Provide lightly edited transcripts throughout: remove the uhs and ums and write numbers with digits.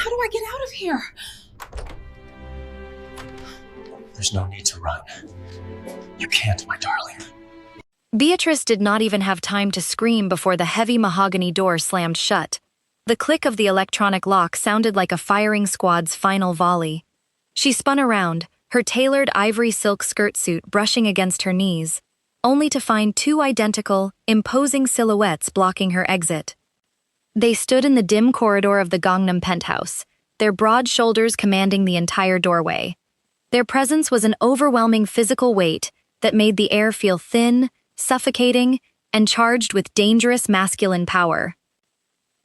How do I get out of here? There's no need to run. You can't, my darling. Beatrice did not even have time to scream before the heavy mahogany door slammed shut. The click of the electronic lock sounded like a firing squad's final volley. She spun around, her tailored ivory silk skirt suit brushing against her knees, only to find two identical, imposing silhouettes blocking her exit. They stood in the dim corridor of the Gangnam penthouse, their broad shoulders commanding the entire doorway. Their presence was an overwhelming physical weight that made the air feel thin, suffocating, and charged with dangerous masculine power.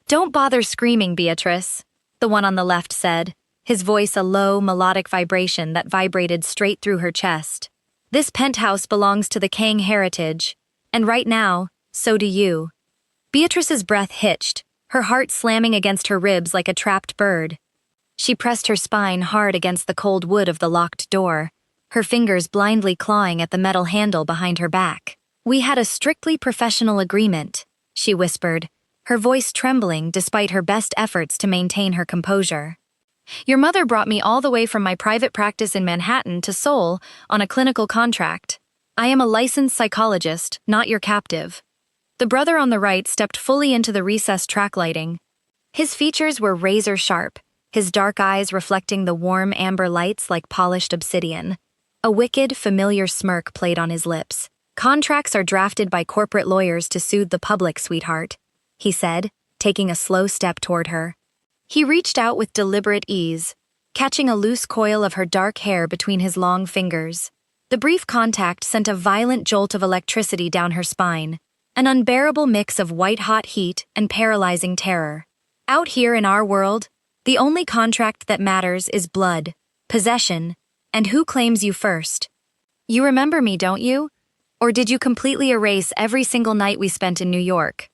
"Don't bother screaming, Beatrice," the one on the left said, his voice a low, melodic vibration that vibrated straight through her chest. "This penthouse belongs to the Kang heritage, and right now, so do you." Beatrice's breath hitched, her heart slamming against her ribs like a trapped bird. She pressed her spine hard against the cold wood of the locked door, her fingers blindly clawing at the metal handle behind her back. "We had a strictly professional agreement," she whispered, her voice trembling despite her best efforts to maintain her composure. "Your mother brought me all the way from my private practice in Manhattan to Seoul on a clinical contract. I am a licensed psychologist, not your captive." The brother on the right stepped fully into the recessed track lighting. His features were razor-sharp, his dark eyes reflecting the warm amber lights like polished obsidian. A wicked, familiar smirk played on his lips. "Contracts are drafted by corporate lawyers to soothe the public, sweetheart," he said, taking a slow step toward her. He reached out with deliberate ease, catching a loose coil of her dark hair between his long fingers. The brief contact sent a violent jolt of electricity down her spine, an unbearable mix of white-hot heat and paralyzing terror. Out here in our world, the only contract that matters is blood, possession, and who claims you first. "You remember me, don't you? Or did you completely erase every single night we spent in New York?"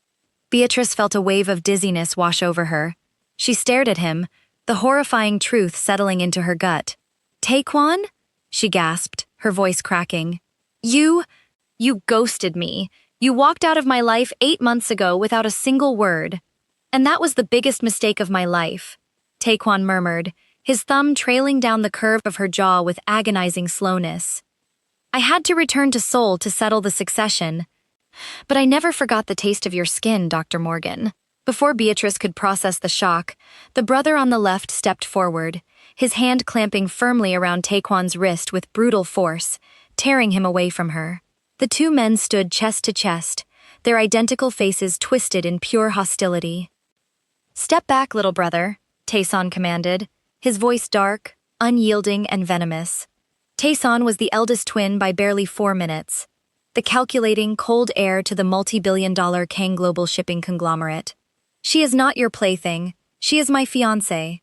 Beatrice felt a wave of dizziness wash over her. She stared at him, the horrifying truth settling into her gut. "Taekwon?" she gasped, her voice cracking. You ghosted me. You walked out of my life 8 months ago without a single word. And that was the biggest mistake of my life," Taekwon murmured, his thumb trailing down the curve of her jaw with agonizing slowness. "I had to return to Seoul to settle the succession. But I never forgot the taste of your skin, Dr. Morgan." Before Beatrice could process the shock, the brother on the left stepped forward, his hand clamping firmly around Taekwon's wrist with brutal force, tearing him away from her. The two men stood chest to chest, their identical faces twisted in pure hostility. "Step back, little brother," Taeson commanded, his voice dark, unyielding, and venomous. Taeson was the eldest twin by barely 4 minutes, the calculating, cold heir to the multi-billion-dollar Kang global shipping conglomerate. "She is not your plaything. She is my fiancé.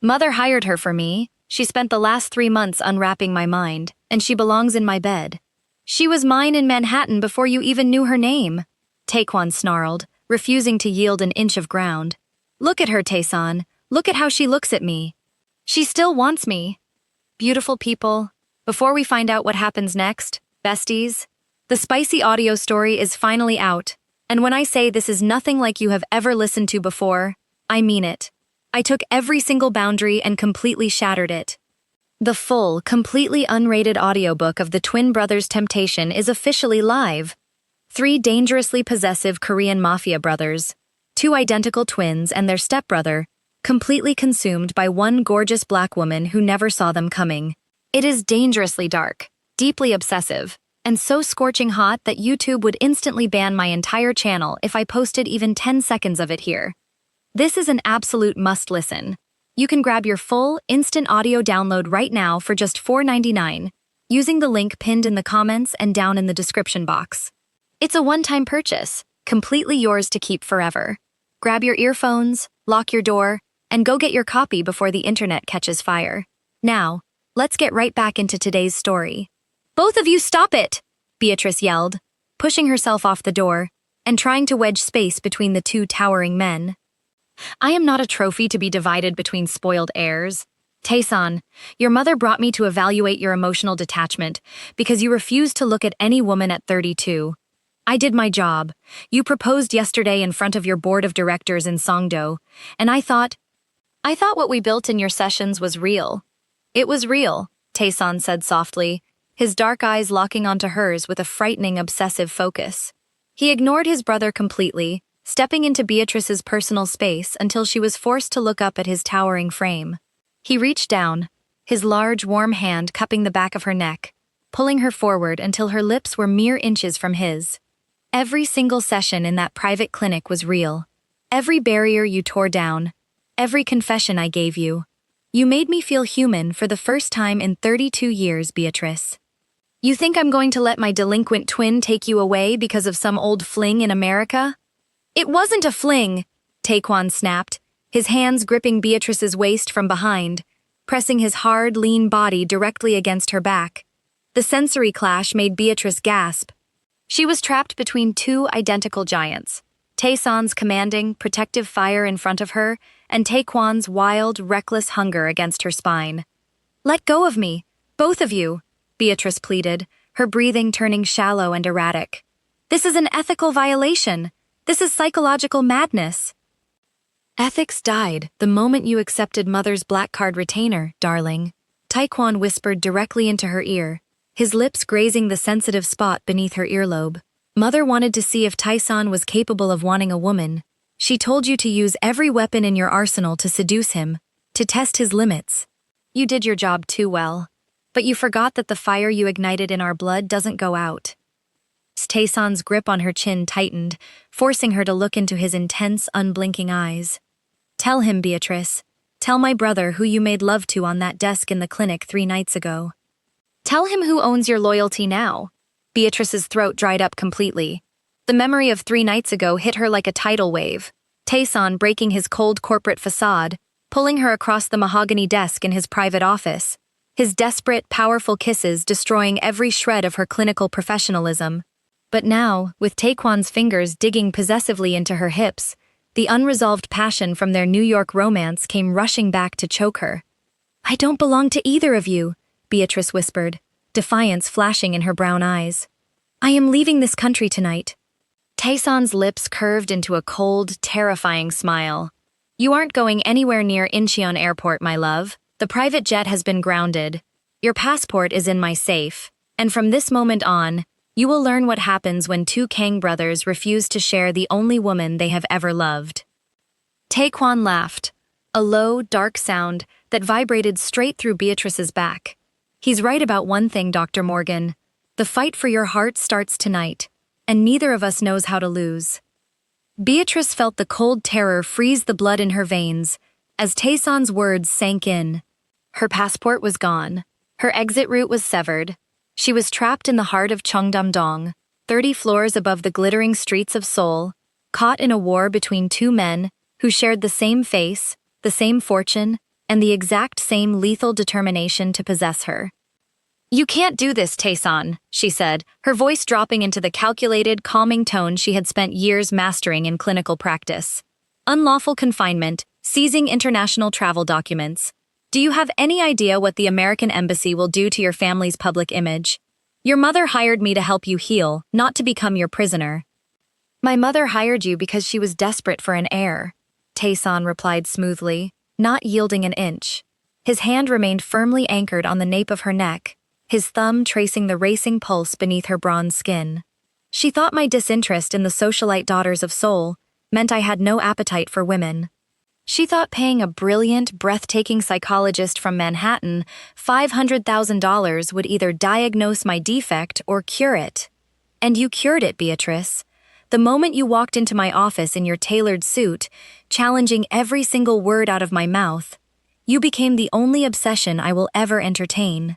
Mother hired her for me. She spent the last 3 months unwrapping my mind, and she belongs in my bed. She was mine in Manhattan before you even knew her name," Taekwon snarled, refusing to yield an inch of ground. "Look at her, Taeson. Look at how she looks at me. She still wants me." Beautiful people, before we find out what happens next, besties, the spicy audio story is finally out, and when I say this is nothing like you have ever listened to before, I mean it. I took every single boundary and completely shattered it. The full, completely unrated audiobook of the twin brothers' temptation is officially live. 3 dangerously possessive Korean Mafia brothers, 2 identical twins and their stepbrother, completely consumed by one gorgeous black woman who never saw them coming. It is dangerously dark, deeply obsessive, and so scorching hot that YouTube would instantly ban my entire channel if I posted even 10 seconds of it here. This is an absolute must-listen. You can grab your full, instant audio download right now for just $4.99, using the link pinned in the comments and down in the description box. It's a one-time purchase, completely yours to keep forever. Grab your earphones, lock your door, and go get your copy before the internet catches fire. Now, let's get right back into today's story. "Both of you stop it!" Beatrice yelled, pushing herself off the door and trying to wedge space between the 2 towering men. "I am not a trophy to be divided between spoiled heirs. Taeson, your mother brought me to evaluate your emotional detachment because you refused to look at any woman at 32. I did my job. You proposed yesterday in front of your board of directors in Songdo, and I thought, I thought what we built in your sessions was real. It was real, Taeson said softly, his dark eyes locking onto hers with a frightening obsessive focus. He ignored his brother completely, stepping into Beatrice's personal space until she was forced to look up at his towering frame. He reached down, his large, warm hand cupping the back of her neck, pulling her forward until her lips were mere inches from his. Every single session in that private clinic was real. Every barrier you tore down, every confession I gave you. You made me feel human for the first time in 32 years, Beatrice. You think I'm going to let my delinquent twin take you away because of some old fling in America? It wasn't a fling, Taekwon snapped, his hands gripping Beatrice's waist from behind, pressing his hard, lean body directly against her back. The sensory clash made Beatrice gasp. She was trapped between two identical giants, Taeson's commanding, protective fire in front of her, and Taekwon's wild, reckless hunger against her spine. Let go of me, both of you, Beatrice pleaded, her breathing turning shallow and erratic. This is an ethical violation. This is psychological madness. Ethics died the moment you accepted Mother's black card retainer, darling, Taekwon whispered directly into her ear, his lips grazing the sensitive spot beneath her earlobe. Mother wanted to see if Taeson was capable of wanting a woman. She told you to use every weapon in your arsenal to seduce him, to test his limits. You did your job too well. But you forgot that the fire you ignited in our blood doesn't go out. Taeson's grip on her chin tightened, forcing her to look into his intense, unblinking eyes. Tell him, Beatrice. Tell my brother who you made love to on that desk in the clinic 3 nights ago. Tell him who owns your loyalty now. Beatrice's throat dried up completely. The memory of 3 nights ago hit her like a tidal wave. Taeson breaking his cold corporate facade, pulling her across the mahogany desk in his private office. His desperate, powerful kisses destroying every shred of her clinical professionalism. But now, with Taekwon's fingers digging possessively into her hips, the unresolved passion from their New York romance came rushing back to choke her. I don't belong to either of you, Beatrice whispered, defiance flashing in her brown eyes. I am leaving this country tonight. Taeson's lips curved into a cold, terrifying smile. You aren't going anywhere near Incheon Airport, my love. The private jet has been grounded. Your passport is in my safe, and from this moment on, you will learn what happens when 2 Kang brothers refuse to share the only woman they have ever loved. Taekwon laughed, a low, dark sound that vibrated straight through Beatrice's back. He's right about one thing, Dr. Morgan. The fight for your heart starts tonight, and neither of us knows how to lose. Beatrice felt the cold terror freeze the blood in her veins as Taeson's words sank in. Her passport was gone. Her exit route was severed. She was trapped in the heart of Cheongdam-dong, 30 floors above the glittering streets of Seoul, caught in a war between 2 men who shared the same face, the same fortune, and the exact same lethal determination to possess her. You can't do this, Taeson, she said, her voice dropping into the calculated, calming tone she had spent years mastering in clinical practice. Unlawful confinement, seizing international travel documents. Do you have any idea what the American embassy will do to your family's public image? Your mother hired me to help you heal, not to become your prisoner. My mother hired you because she was desperate for an heir, Taeson replied smoothly, not yielding an inch. His hand remained firmly anchored on the nape of her neck, his thumb tracing the racing pulse beneath her bronze skin. She thought my disinterest in the socialite daughters of Seoul meant I had no appetite for women. She thought paying a brilliant, breathtaking psychologist from Manhattan $500,000 would either diagnose my defect or cure it. And you cured it, Beatrice. The moment you walked into my office in your tailored suit, challenging every single word out of my mouth, you became the only obsession I will ever entertain.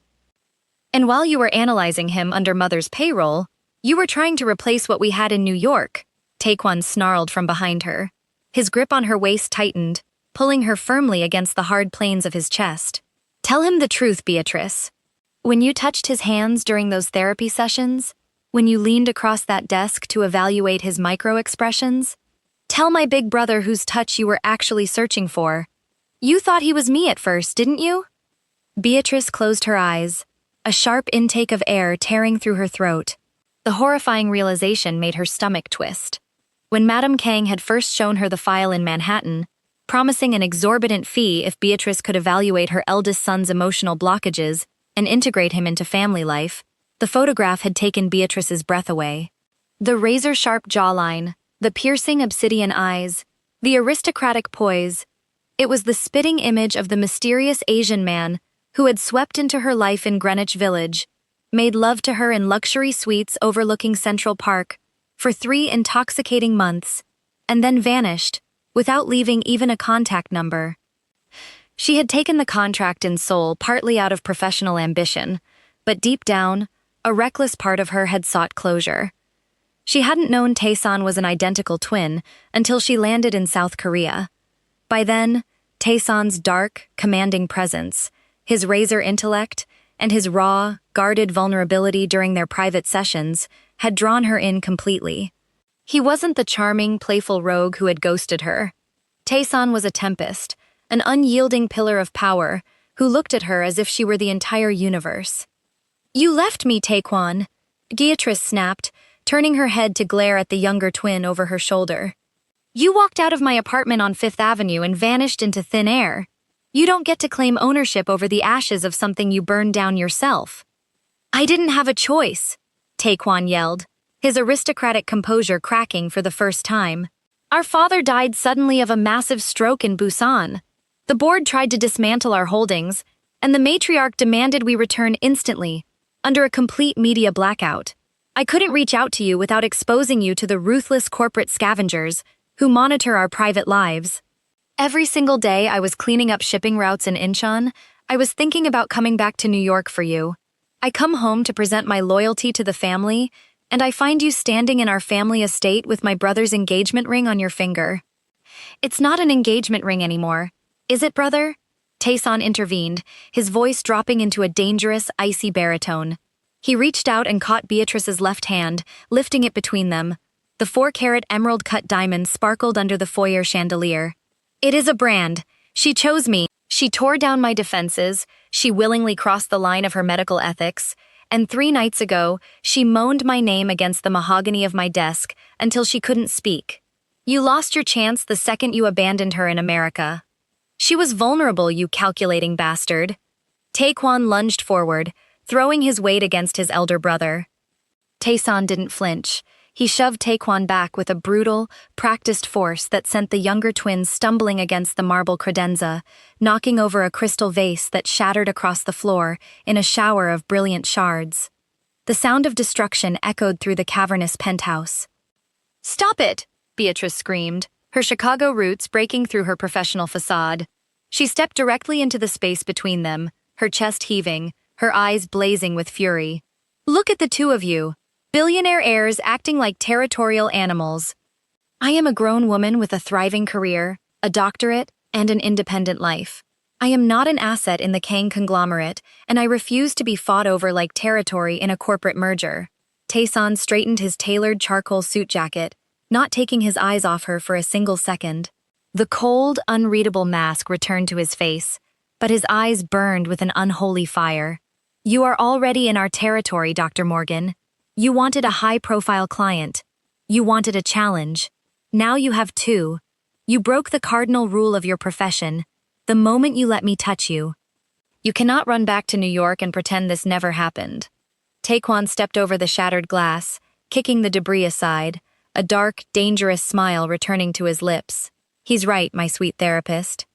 And while you were analyzing him under Mother's payroll, you were trying to replace what we had in New York, Taekwon snarled from behind her. His grip on her waist tightened, pulling her firmly against the hard planes of his chest. Tell him the truth, Beatrice. When you touched his hands during those therapy sessions, when you leaned across that desk to evaluate his micro-expressions, tell my big brother whose touch you were actually searching for. You thought he was me at first, didn't you? Beatrice closed her eyes, a sharp intake of air tearing through her throat. The horrifying realization made her stomach twist. When Madame Kang had first shown her the file in Manhattan, promising an exorbitant fee if Beatrice could evaluate her eldest son's emotional blockages and integrate him into family life. The photograph had taken Beatrice's breath away. The razor-sharp jawline, the piercing obsidian eyes, the aristocratic poise. It was the spitting image of the mysterious Asian man who had swept into her life in Greenwich Village, made love to her in luxury suites overlooking Central Park for 3 intoxicating months, and then vanished, without leaving even a contact number. She had taken the contract in Seoul partly out of professional ambition, but deep down, a reckless part of her had sought closure. She hadn't known Taesan was an identical twin until she landed in South Korea. By then, Taesan's dark, commanding presence, his razor intellect, and his raw, guarded vulnerability during their private sessions had drawn her in completely. He wasn't the charming, playful rogue who had ghosted her. Taesan was a tempest, an unyielding pillar of power, who looked at her as if she were the entire universe. "You left me, Taekwon," Beatrice snapped, turning her head to glare at the younger twin over her shoulder. "You walked out of my apartment on Fifth Avenue and vanished into thin air. You don't get to claim ownership over the ashes of something you burned down yourself." "I didn't have a choice," Taekwon yelled, his aristocratic composure cracking for the first time. "Our father died suddenly of a massive stroke in Busan. The board tried to dismantle our holdings, and the matriarch demanded we return instantly, under a complete media blackout. I couldn't reach out to you without exposing you to the ruthless corporate scavengers who monitor our private lives. Every single day I was cleaning up shipping routes in Incheon, I was thinking about coming back to New York for you. I come home to present my loyalty to the family, and I find you standing in our family estate with my brother's engagement ring on your finger." "It's not an engagement ring anymore, is it, brother?" Taesan intervened, his voice dropping into a dangerous, icy baritone. He reached out and caught Beatrice's left hand, lifting it between them. The 4-carat emerald-cut diamond sparkled under the foyer chandelier. "It is a brand. She chose me. She tore down my defenses. She willingly crossed the line of her medical ethics. And 3 nights ago, she moaned my name against the mahogany of my desk until she couldn't speak. You lost your chance the second you abandoned her in America. She was vulnerable, you calculating bastard." Taekwon lunged forward, throwing his weight against his elder brother. Taesan didn't flinch. He shoved Taekwon back with a brutal, practiced force that sent the younger twin stumbling against the marble credenza, knocking over a crystal vase that shattered across the floor in a shower of brilliant shards. The sound of destruction echoed through the cavernous penthouse. "Stop it!" Beatrice screamed, her Chicago roots breaking through her professional facade. She stepped directly into the space between them, her chest heaving, her eyes blazing with fury. "Look at the two of you. Billionaire heirs acting like territorial animals. I am a grown woman with a thriving career, a doctorate, and an independent life. I am not an asset in the Kang conglomerate, and I refuse to be fought over like territory in a corporate merger." Taesan straightened his tailored charcoal suit jacket, not taking his eyes off her for a single second. The cold, unreadable mask returned to his face, but his eyes burned with an unholy fire. "You are already in our territory, Dr. Morgan. You wanted a high-profile client. You wanted a challenge. Now you have 2. You broke the cardinal rule of your profession, the moment you let me touch you. You cannot run back to New York and pretend this never happened." Taekwon stepped over the shattered glass, kicking the debris aside, a dark, dangerous smile returning to his lips. "He's right, my sweet therapist.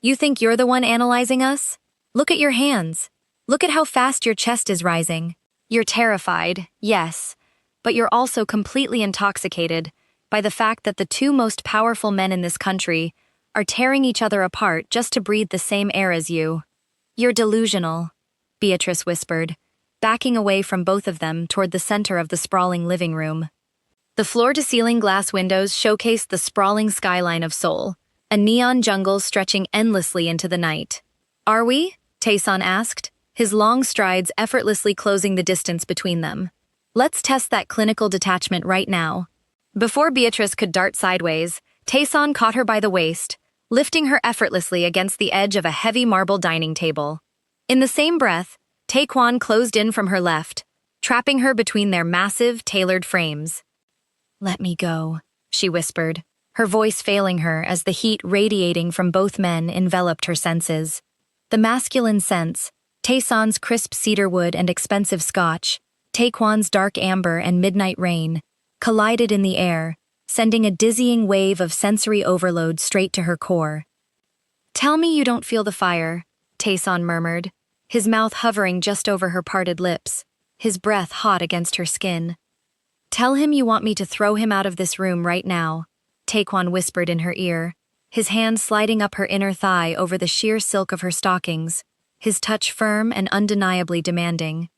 You think you're the one analyzing us? Look at your hands. Look at how fast your chest is rising. You're terrified, yes, but you're also completely intoxicated by the fact that the 2 most powerful men in this country are tearing each other apart just to breathe the same air as you. You're delusional," Beatrice whispered, backing away from both of them toward the center of the sprawling living room. The floor-to-ceiling glass windows showcased the sprawling skyline of Seoul, a neon jungle stretching endlessly into the night. "Are we?" Taesan asked, his long strides effortlessly closing the distance between them. "Let's test that clinical detachment right now." Before Beatrice could dart sideways, Taesan caught her by the waist, lifting her effortlessly against the edge of a heavy marble dining table. In the same breath, Taekwon closed in from her left, trapping her between their massive, tailored frames. "Let me go," she whispered, her voice failing her as the heat radiating from both men enveloped her senses. The masculine scents, Taeson's crisp cedarwood and expensive scotch, Taekwon's dark amber and midnight rain, collided in the air, sending a dizzying wave of sensory overload straight to her core. "Tell me you don't feel the fire," Taeson murmured, his mouth hovering just over her parted lips, his breath hot against her skin. "Tell him you want me to throw him out of this room right now," Taekwon whispered in her ear, his hand sliding up her inner thigh over the sheer silk of her stockings, his touch firm and undeniably demanding.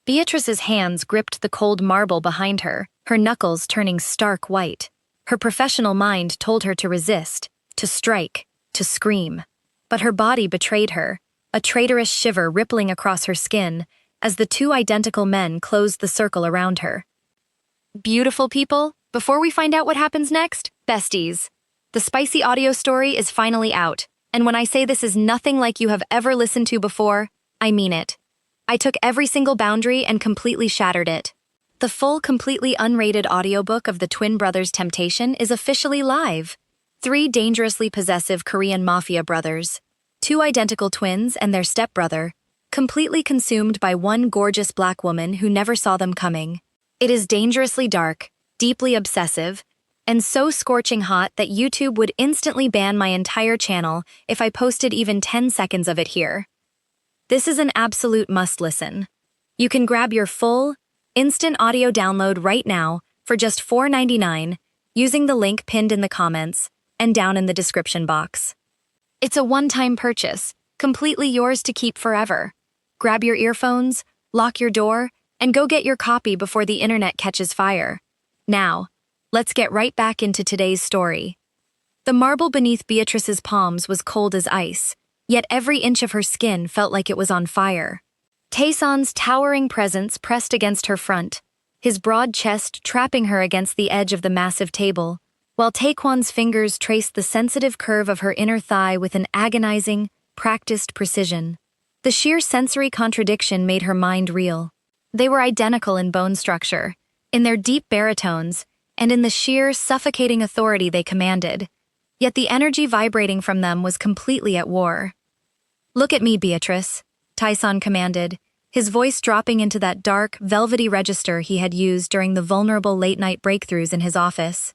Beatrice's hands gripped the cold marble behind her, her knuckles turning stark white. Her professional mind told her to resist, to strike, to scream. But her body betrayed her, a traitorous shiver rippling across her skin as the two identical men closed the circle around her. Beautiful people, before we find out what happens next, besties. The spicy audio story is finally out, and when I say this is nothing like you have ever listened to before, I mean it. I took every single boundary and completely shattered it. The full, completely unrated audiobook of the twin brothers' temptation is officially live. 3 dangerously possessive Korean Mafia brothers, 2 identical twins and their stepbrother, completely consumed by one gorgeous black woman who never saw them coming. It is dangerously dark, deeply obsessive, and so scorching hot that YouTube would instantly ban my entire channel if I posted even 10 seconds of it here. This is an absolute must-listen. You can grab your full, instant audio download right now for just $4.99 using the link pinned in the comments and down in the description box. It's a one-time purchase, completely yours to keep forever. Grab your earphones, lock your door, and go get your copy before the internet catches fire. Now, let's get right back into today's story. The marble beneath Beatrice's palms was cold as ice, yet every inch of her skin felt like it was on fire. Taeson's towering presence pressed against her front, his broad chest trapping her against the edge of the massive table, while Taekwon's fingers traced the sensitive curve of her inner thigh with an agonizing, practiced precision. The sheer sensory contradiction made her mind reel. They were identical in bone structure, in their deep baritones, and in the sheer, suffocating authority they commanded. Yet the energy vibrating from them was completely at war. "Look at me, Beatrice," Taeson commanded, his voice dropping into that dark, velvety register he had used during the vulnerable late-night breakthroughs in his office.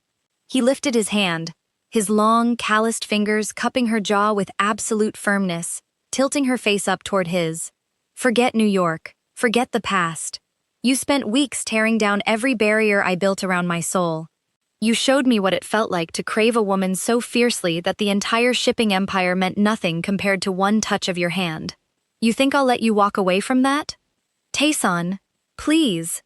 He lifted his hand, his long, calloused fingers cupping her jaw with absolute firmness, tilting her face up toward his. "Forget New York. Forget the past. You spent weeks tearing down every barrier I built around my soul. You showed me what it felt like to crave a woman so fiercely that the entire shipping empire meant nothing compared to one touch of your hand. You think I'll let you walk away from that?" "Taeson, please,"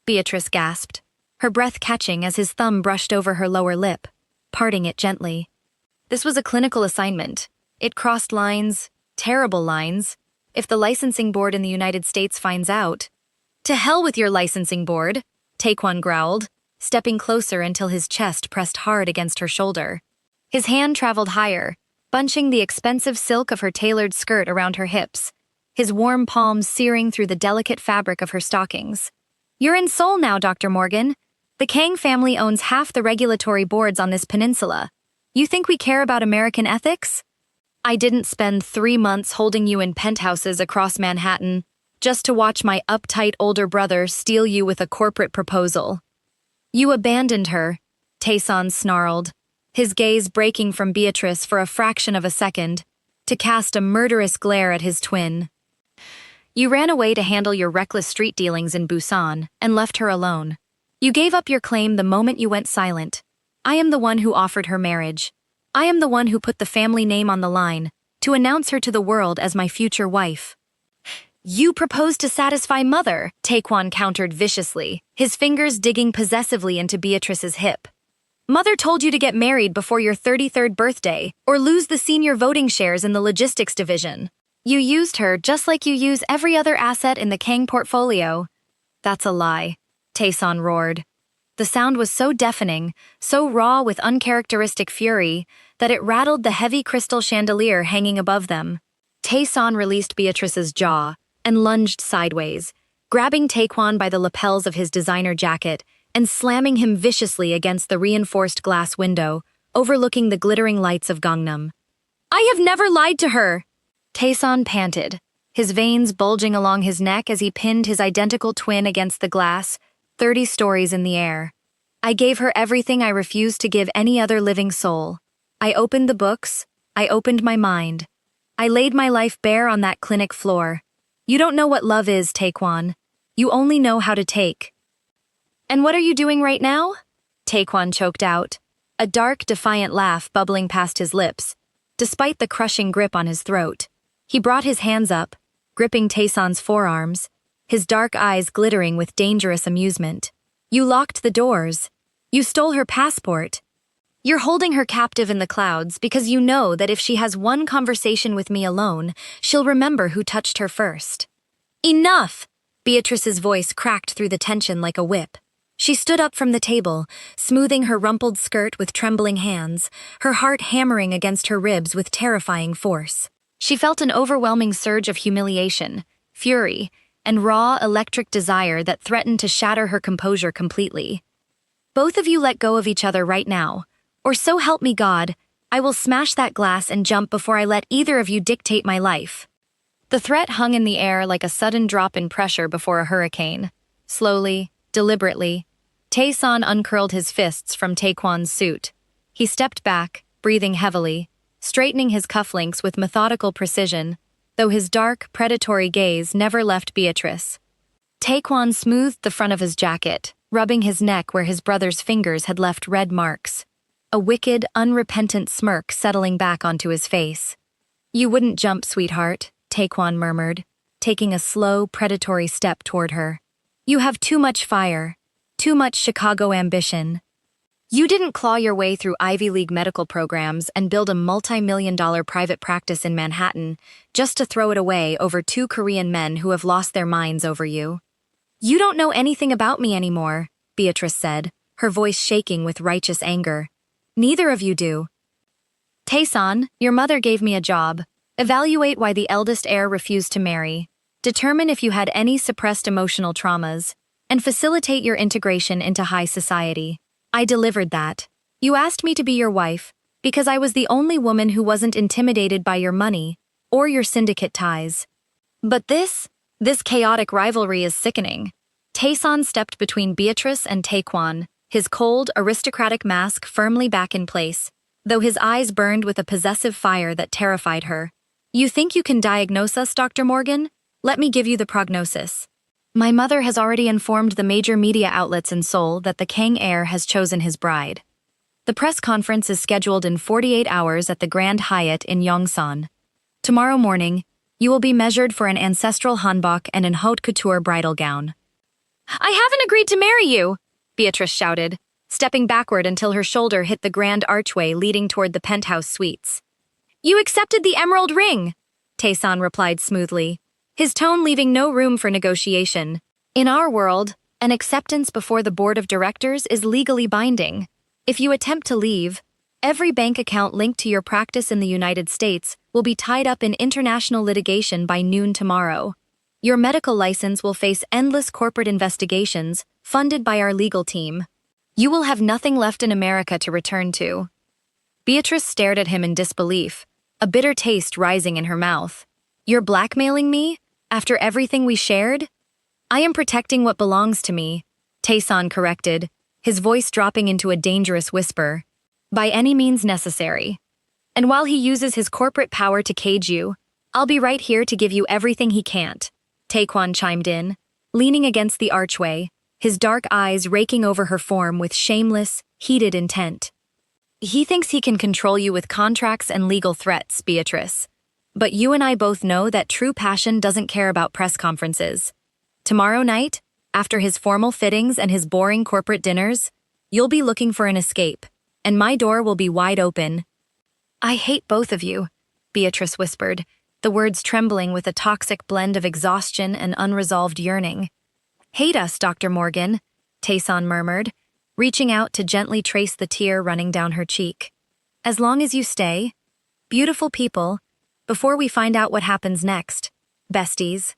Beatrice gasped, her breath catching as his thumb brushed over her lower lip, parting it gently. This was a clinical assignment. It crossed lines, terrible lines. If the licensing board in the United States finds out— "To hell with your licensing board," Taekwon growled, stepping closer until his chest pressed hard against her shoulder. His hand traveled higher, bunching the expensive silk of her tailored skirt around her hips, his warm palms searing through the delicate fabric of her stockings. "You're in Seoul now, Dr. Morgan. The Kang family owns half the regulatory boards on this peninsula. You think we care about American ethics? I didn't spend 3 months holding you in penthouses across Manhattan just to watch my uptight older brother steal you with a corporate proposal." "You abandoned her," Taeson snarled, his gaze breaking from Beatrice for a fraction of a second, to cast a murderous glare at his twin. "You ran away to handle your reckless street dealings in Busan and left her alone. You gave up your claim the moment you went silent. I am the one who offered her marriage. I am the one who put the family name on the line to announce her to the world as my future wife." "You proposed to satisfy Mother," Taekwon countered viciously, his fingers digging possessively into Beatrice's hip. "Mother told you to get married before your 33rd birthday or lose the senior voting shares in the logistics division. You used her just like you use every other asset in the Kang portfolio." "That's a lie," Taeson roared. The sound was so deafening, so raw with uncharacteristic fury, that it rattled the heavy crystal chandelier hanging above them. Taeson released Beatrice's jaw and lunged sideways, grabbing Taekwon by the lapels of his designer jacket and slamming him viciously against the reinforced glass window, overlooking the glittering lights of Gangnam. I have never lied to her! Taeson panted, his veins bulging along his neck as he pinned his identical twin against the glass, 30 stories in the air. I gave her everything I refused to give any other living soul. I opened the books. I opened my mind. I laid my life bare on that clinic floor. You don't know what love is, Taekwon. You only know how to take. And what are you doing right now? Taekwon choked out, a dark, defiant laugh bubbling past his lips, despite the crushing grip on his throat. He brought his hands up, gripping Taeson's forearms, his dark eyes glittering with dangerous amusement. You locked the doors. You stole her passport. You're holding her captive in the clouds because you know that if she has one conversation with me alone, she'll remember who touched her first. Enough! Beatrice's voice cracked through the tension like a whip. She stood up from the table, smoothing her rumpled skirt with trembling hands, her heart hammering against her ribs with terrifying force. She felt an overwhelming surge of humiliation, fury, and raw, electric desire that threatened to shatter her composure completely. Both of you let go of each other right now, or so help me God, I will smash that glass and jump before I let either of you dictate my life. The threat hung in the air like a sudden drop in pressure before a hurricane. Slowly, deliberately, Taeson uncurled his fists from Taekwon's suit. He stepped back, breathing heavily, straightening his cufflinks with methodical precision, though his dark, predatory gaze never left Beatrice. Taekwon smoothed the front of his jacket, rubbing his neck where his brother's fingers had left red marks, a wicked, unrepentant smirk settling back onto his face. You wouldn't jump, sweetheart, Taekwon murmured, taking a slow, predatory step toward her. You have too much fire, too much Chicago ambition. You didn't claw your way through Ivy League medical programs and build a multi-million-dollar private practice in Manhattan just to throw it away over 2 Korean men who have lost their minds over you. You don't know anything about me anymore, Beatrice said, her voice shaking with righteous anger. Neither of you do. Taeson, your mother gave me a job. Evaluate why the eldest heir refused to marry. Determine if you had any suppressed emotional traumas, and facilitate your integration into high society. I delivered that. You asked me to be your wife because I was the only woman who wasn't intimidated by your money or your syndicate ties. But this chaotic rivalry is sickening. Taeson stepped between Beatrice and Taekwon, his cold, aristocratic mask firmly back in place, though his eyes burned with a possessive fire that terrified her. You think you can diagnose us, Dr. Morgan? Let me give you the prognosis. My mother has already informed the major media outlets in Seoul that the Kang heir has chosen his bride. The press conference is scheduled in 48 hours at the Grand Hyatt in Yongsan. Tomorrow morning, you will be measured for an ancestral hanbok and an haute couture bridal gown. I haven't agreed to marry you, Beatrice shouted, stepping backward until her shoulder hit the grand archway leading toward the penthouse suites. You accepted the emerald ring, Taeson replied smoothly, his tone leaving no room for negotiation. In our world, an acceptance before the board of directors is legally binding. If you attempt to leave, every bank account linked to your practice in the United States will be tied up in international litigation by noon tomorrow. Your medical license will face endless corporate investigations funded by our legal team. You will have nothing left in America to return to. Beatrice stared at him in disbelief, a bitter taste rising in her mouth. You're blackmailing me? After everything we shared? I am protecting what belongs to me, Taeson corrected, his voice dropping into a dangerous whisper. By any means necessary. And while he uses his corporate power to cage you, I'll be right here to give you everything he can't, Taekwon chimed in, leaning against the archway, his dark eyes raking over her form with shameless, heated intent. He thinks he can control you with contracts and legal threats, Beatrice. But you and I both know that true passion doesn't care about press conferences. Tomorrow night, after his formal fittings and his boring corporate dinners, you'll be looking for an escape, and my door will be wide open. I hate both of you, Beatrice whispered, the words trembling with a toxic blend of exhaustion and unresolved yearning. Hate us, Dr. Morgan, Taeson murmured, reaching out to gently trace the tear running down her cheek. As long as you stay, beautiful people, before we find out what happens next, besties.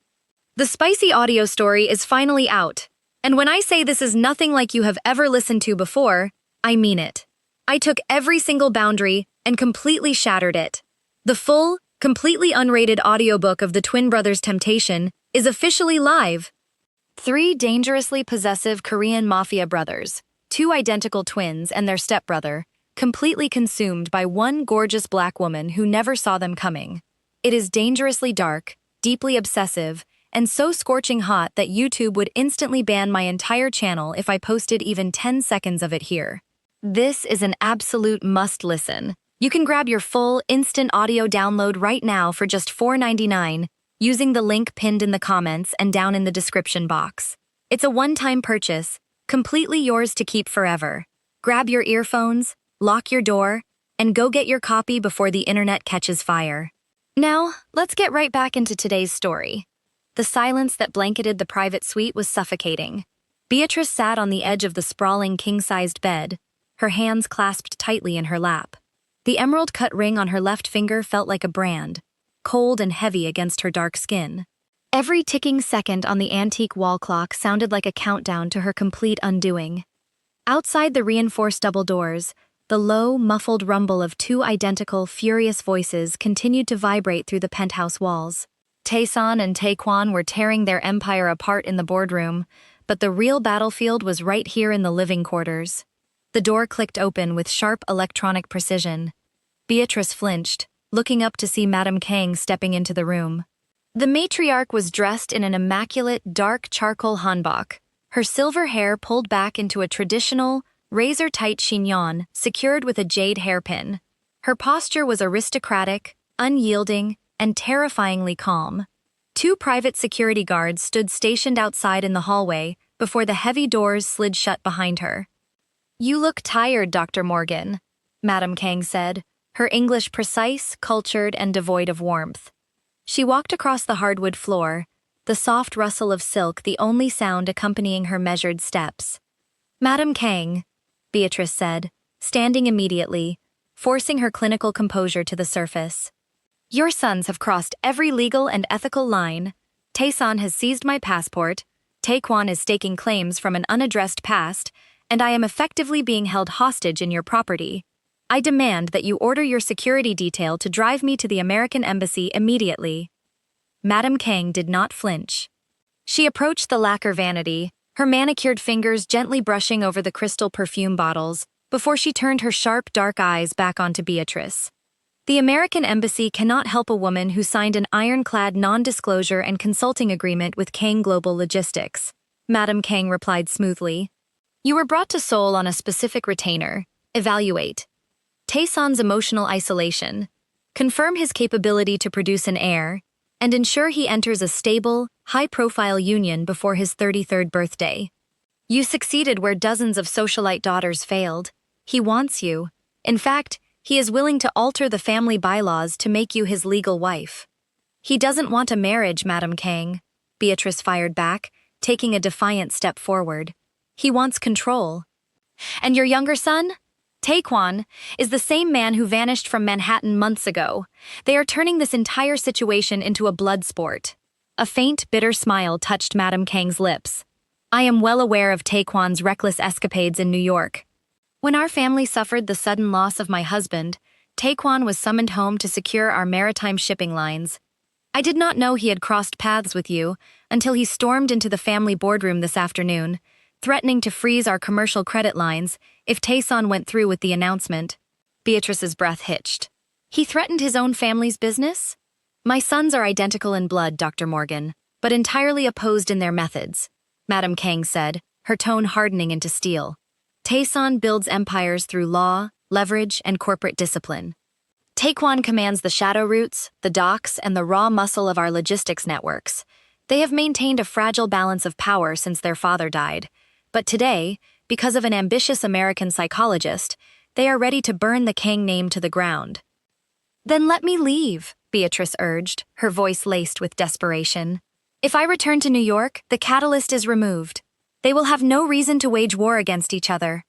The spicy audio story is finally out, and when I say this is nothing like you have ever listened to before, I mean it. I took every single boundary and completely shattered it. The full, completely unrated audiobook of the twin brothers' temptation is officially live. 3 dangerously possessive Korean Mafia brothers, 2 identical twins and their stepbrother, completely consumed by one gorgeous black woman who never saw them coming. It is dangerously dark, deeply obsessive, and so scorching hot that YouTube would instantly ban my entire channel if I posted even 10 seconds of it here. This is an absolute must-listen. You can grab your full, instant audio download right now for just $4.99 using the link pinned in the comments and down in the description box. It's a one-time purchase, completely yours to keep forever. Grab your earphones, lock your door, and go get your copy before the internet catches fire. Now, let's get right back into today's story. The silence that blanketed the private suite was suffocating. Beatrice sat on the edge of the sprawling king-sized bed, her hands clasped tightly in her lap. The emerald-cut ring on her left finger felt like a brand, cold and heavy against her dark skin. Every ticking second on the antique wall clock sounded like a countdown to her complete undoing. Outside the reinforced double doors, the low, muffled rumble of 2 identical, furious voices continued to vibrate through the penthouse walls. Taesan and Taekwon were tearing their empire apart in the boardroom, but the real battlefield was right here in the living quarters. The door clicked open with sharp electronic precision. Beatrice flinched, looking up to see Madame Kang stepping into the room. The matriarch was dressed in an immaculate, dark charcoal hanbok, her silver hair pulled back into a traditional, razor-tight chignon secured with a jade hairpin. Her posture was aristocratic, unyielding, and terrifyingly calm. 2 private security guards stood stationed outside in the hallway before the heavy doors slid shut behind her. "You look tired, Dr. Morgan," Madame Kang said, her English precise, cultured, and devoid of warmth. She walked across the hardwood floor, the soft rustle of silk the only sound accompanying her measured steps. "Madame Kang," Beatrice said, standing immediately, forcing her clinical composure to the surface. "Your sons have crossed every legal and ethical line. Taesan has seized my passport, Taekwon is staking claims from an unaddressed past, and I am effectively being held hostage in your property. I demand that you order your security detail to drive me to the American embassy immediately." Madame Kang did not flinch. She approached the lacquer vanity, her manicured fingers gently brushing over the crystal perfume bottles, before she turned her sharp, dark eyes back onto Beatrice. "The American embassy cannot help a woman who signed an ironclad non-disclosure and consulting agreement with Kang Global Logistics," Madame Kang replied smoothly. "You were brought to Seoul on a specific retainer. Evaluate Taesan's emotional isolation, confirm his capability to produce an heir, and ensure he enters a stable, high-profile union before his 33rd birthday. You succeeded where dozens of socialite daughters failed. He wants you. In fact, he is willing to alter the family bylaws to make you his legal wife." "He doesn't want a marriage, Madame Kang," Beatrice fired back, taking a defiant step forward. "He wants control." "And your younger son? Taekwon is the same man who vanished from Manhattan months ago. They are turning this entire situation into a blood sport." A faint, bitter smile touched Madame Kang's lips. "I am well aware of Taekwon's reckless escapades in New York. When our family suffered the sudden loss of my husband, Taekwon was summoned home to secure our maritime shipping lines. I did not know he had crossed paths with you until he stormed into the family boardroom this afternoon, threatening to freeze our commercial credit lines if Taesan went through with the announcement." Beatrice's breath hitched. "He threatened his own family's business? My sons are identical in blood, Dr. Morgan, but entirely opposed in their methods," Madame Kang said, her tone hardening into steel. "Taesan builds empires through law, leverage, and corporate discipline. Taekwon commands the shadow routes, the docks, and the raw muscle of our logistics networks. They have maintained a fragile balance of power since their father died. But today, because of an ambitious American psychologist, they are ready to burn the Kang name to the ground." "Then let me leave," Beatrice urged, her voice laced with desperation. "If I return to New York, the catalyst is removed. They will have no reason to wage war against each other."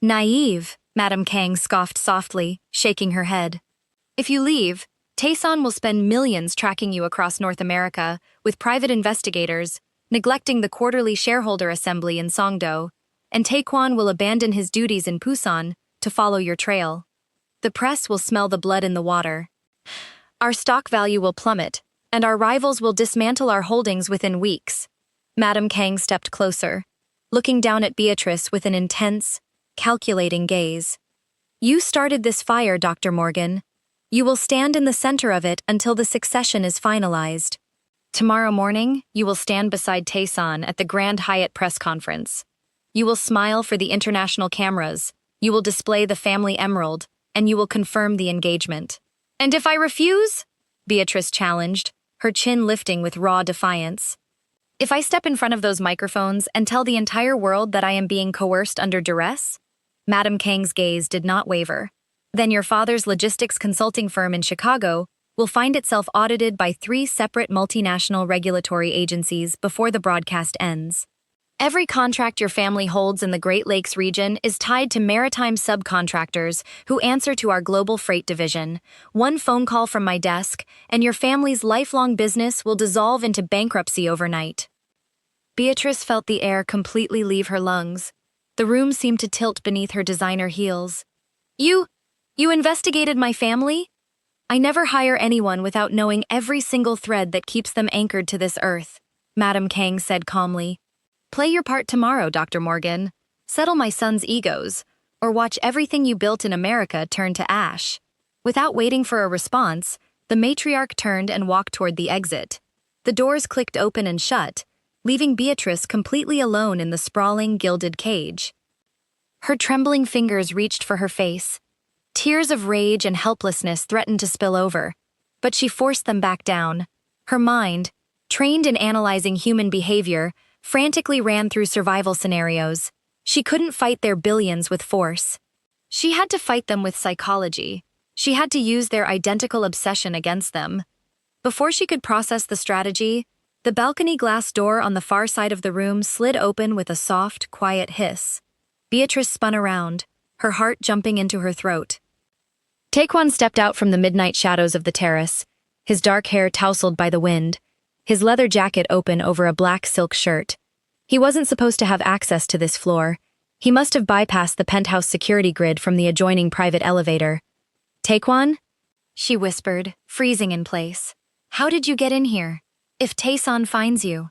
"Naive," Madame Kang scoffed softly, shaking her head. "If you leave, Taesan will spend millions tracking you across North America with private investigators, neglecting the quarterly shareholder assembly in Songdo, and Taekwon will abandon his duties in Busan, to follow your trail. The press will smell the blood in the water. Our stock value will plummet, and our rivals will dismantle our holdings within weeks. Madam Kang stepped closer, looking down at Beatrice with an intense, calculating gaze. You started this fire, Dr. Morgan. You will stand in the center of it until the succession is finalized. Tomorrow morning, you will stand beside Taeson at the Grand Hyatt press conference. You will smile for the international cameras, you will display the family emerald, and you will confirm the engagement. And if I refuse? Beatrice challenged, her chin lifting with raw defiance. If I step in front of those microphones and tell the entire world that I am being coerced under duress? Madam Kang's gaze did not waver. Then your father's logistics consulting firm in Chicago will find itself audited by 3 separate multinational regulatory agencies before the broadcast ends. Every contract your family holds in the Great Lakes region is tied to maritime subcontractors who answer to our global freight division. One phone call from my desk, and your family's lifelong business will dissolve into bankruptcy overnight. Beatrice felt the air completely leave her lungs. The room seemed to tilt beneath her designer heels. You investigated my family? I never hire anyone without knowing every single thread that keeps them anchored to this earth, Madam Kang said calmly. Play your part tomorrow, Dr. Morgan. Settle my son's egos, or watch everything you built in America turn to ash. Without waiting for a response, the matriarch turned and walked toward the exit. The doors clicked open and shut, leaving Beatrice completely alone in the sprawling, gilded cage. Her trembling fingers reached for her face. Tears of rage and helplessness threatened to spill over, but she forced them back down. Her mind, trained in analyzing human behavior, frantically ran through survival scenarios. She couldn't fight their billions with force. She had to fight them with psychology. She had to use their identical obsession against them. Before she could process the strategy, the balcony glass door on the far side of the room slid open with a soft, quiet hiss. Beatrice spun around, her heart jumping into her throat. Taekwon stepped out from the midnight shadows of the terrace, his dark hair tousled by the wind, his leather jacket open over a black silk shirt. He wasn't supposed to have access to this floor. He must have bypassed the penthouse security grid from the adjoining private elevator. Taekwon? She whispered, freezing in place. How did you get in here? If Taeson finds you.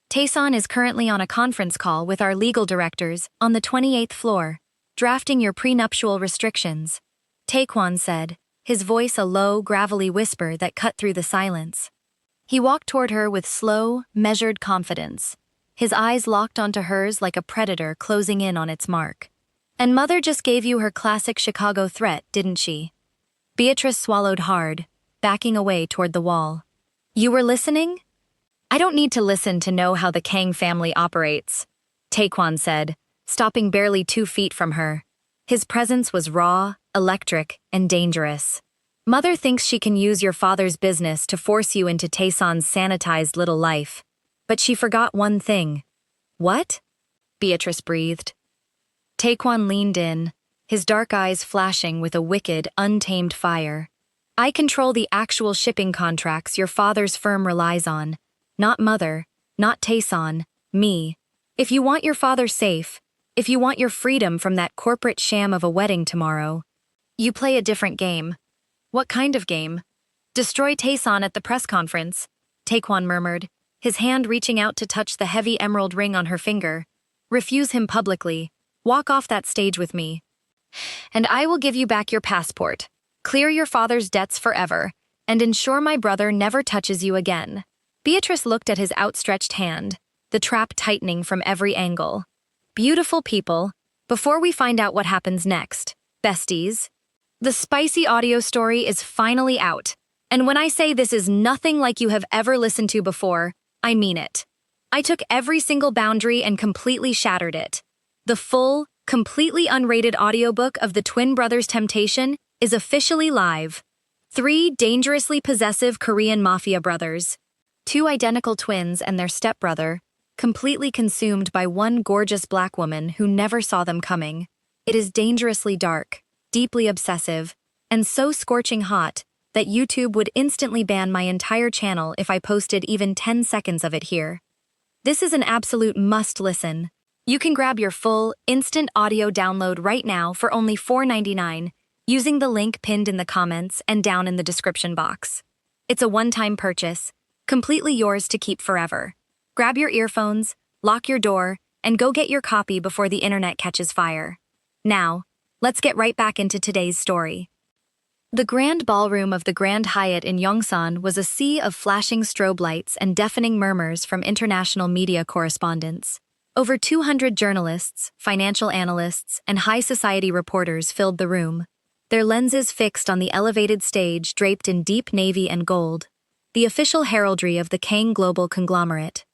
Taeson is currently on a conference call with our legal directors on the 28th floor, drafting your prenuptial restrictions. Taekwon said, his voice a low, gravelly whisper that cut through the silence. He walked toward her with slow, measured confidence, his eyes locked onto hers like a predator closing in on its mark. And Mother just gave you her classic Chicago threat, didn't she? Beatrice swallowed hard, backing away toward the wall. You were listening? I don't need to listen to know how the Kang family operates, Taekwon said, stopping barely 2 feet from her. His presence was raw, electric, and dangerous. Mother thinks she can use your father's business to force you into Taeson's sanitized little life. But she forgot one thing. What? Beatrice breathed. Taekwon leaned in, his dark eyes flashing with a wicked, untamed fire. I control the actual shipping contracts your father's firm relies on. Not Mother, not Taeson, me. If you want your father safe, if you want your freedom from that corporate sham of a wedding tomorrow, you play a different game. What kind of game? Destroy Taeson at the press conference, Taekwon murmured, his hand reaching out to touch the heavy emerald ring on her finger. Refuse him publicly. Walk off that stage with me. And I will give you back your passport, clear your father's debts forever, and ensure my brother never touches you again. Beatrice looked at his outstretched hand, the trap tightening from every angle. Beautiful people, before we find out what happens next, besties, the spicy audio story is finally out. And when I say this is nothing like you have ever listened to before, I mean it. I took every single boundary and completely shattered it. The full, completely unrated audiobook of the twin brothers' temptation is officially live. 3 dangerously possessive Korean Mafia brothers. 2 identical twins and their stepbrother, completely consumed by one gorgeous black woman who never saw them coming. It is dangerously dark, deeply obsessive, and so scorching hot that YouTube would instantly ban my entire channel if I posted even 10 seconds of it here. This is an absolute must-listen. You can grab your full, instant audio download right now for only $4.99 using the link pinned in the comments and down in the description box. It's a one-time purchase, completely yours to keep forever. Grab your earphones, lock your door, and go get your copy before the internet catches fire. Now, let's get right back into today's story. The grand ballroom of the Grand Hyatt in Yongsan was a sea of flashing strobe lights and deafening murmurs from international media correspondents. Over 200 journalists, financial analysts, and high society reporters filled the room, their lenses fixed on the elevated stage draped in deep navy and gold, the official heraldry of the Kang Global conglomerate.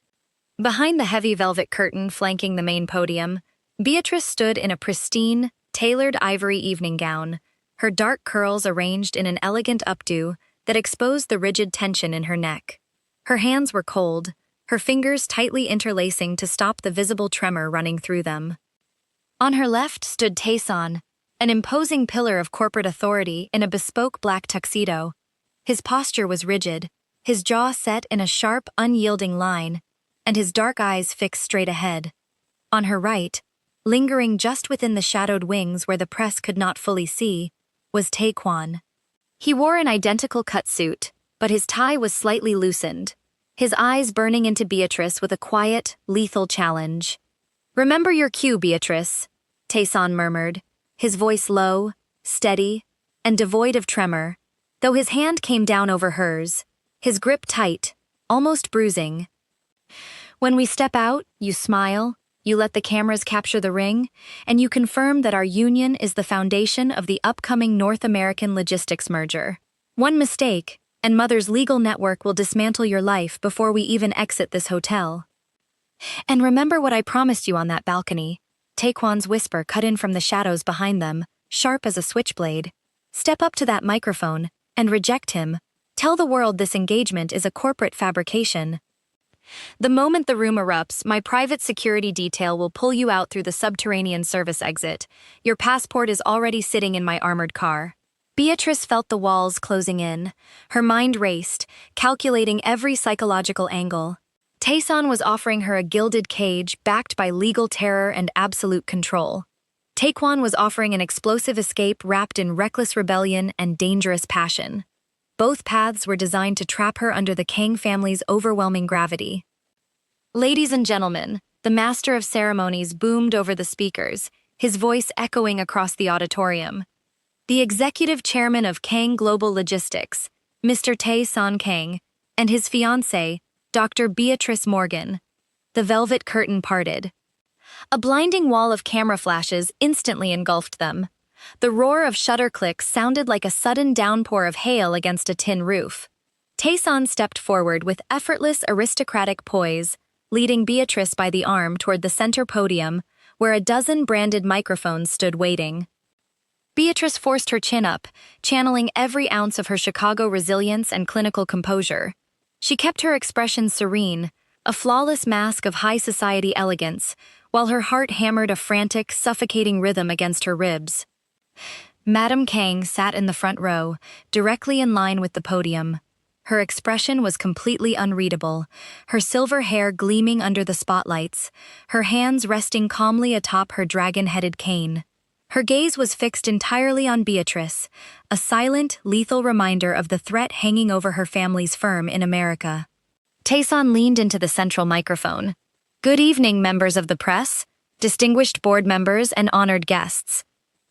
Behind the heavy velvet curtain flanking the main podium, Beatrice stood in a pristine, tailored ivory evening gown, her dark curls arranged in an elegant updo that exposed the rigid tension in her neck. Her hands were cold, her fingers tightly interlacing to stop the visible tremor running through them. On her left stood Taeson, an imposing pillar of corporate authority in a bespoke black tuxedo. His posture was rigid, his jaw set in a sharp, unyielding line, and his dark eyes fixed straight ahead. On her right, lingering just within the shadowed wings where the press could not fully see, was Taekwon. He wore an identical cut suit, but his tie was slightly loosened, his eyes burning into Beatrice with a quiet, lethal challenge. "Remember your cue, Beatrice," Taeson murmured, his voice low, steady, and devoid of tremor, though his hand came down over hers, his grip tight, almost bruising. "When we step out, you smile, you let the cameras capture the ring, and you confirm that our union is the foundation of the upcoming North American logistics merger. One mistake, and Mother's legal network will dismantle your life before we even exit this hotel. And remember what I promised you on that balcony." Taekwon's whisper cut in from the shadows behind them, sharp as a switchblade. "Step up to that microphone and reject him. Tell the world this engagement is a corporate fabrication. The moment the room erupts, my private security detail will pull you out through the subterranean service exit. Your passport is already sitting in my armored car." Beatrice felt the walls closing in. Her mind raced, calculating every psychological angle. Taeson was offering her a gilded cage backed by legal terror and absolute control. Taekwon was offering an explosive escape wrapped in reckless rebellion and dangerous passion. Both paths were designed to trap her under the Kang family's overwhelming gravity. "Ladies and gentlemen," the master of ceremonies boomed over the speakers, his voice echoing across the auditorium. "The executive chairman of Kang Global Logistics, Mr. Tae-son Kang, and his fiancée, Dr. Beatrice Morgan." The velvet curtain parted. A blinding wall of camera flashes instantly engulfed them. The roar of shutter clicks sounded like a sudden downpour of hail against a tin roof. Taeson stepped forward with effortless aristocratic poise, leading Beatrice by the arm toward the center podium, where a dozen branded microphones stood waiting. Beatrice forced her chin up, channeling every ounce of her Chicago resilience and clinical composure. She kept her expression serene, a flawless mask of high society elegance, while her heart hammered a frantic, suffocating rhythm against her ribs. Madame Kang sat in the front row, directly in line with the podium. Her expression was completely unreadable, her silver hair gleaming under the spotlights, her hands resting calmly atop her dragon-headed cane. Her gaze was fixed entirely on Beatrice, a silent, lethal reminder of the threat hanging over her family's firm in America. Taeson leaned into the central microphone. "Good evening, members of the press, distinguished board members, and honored guests.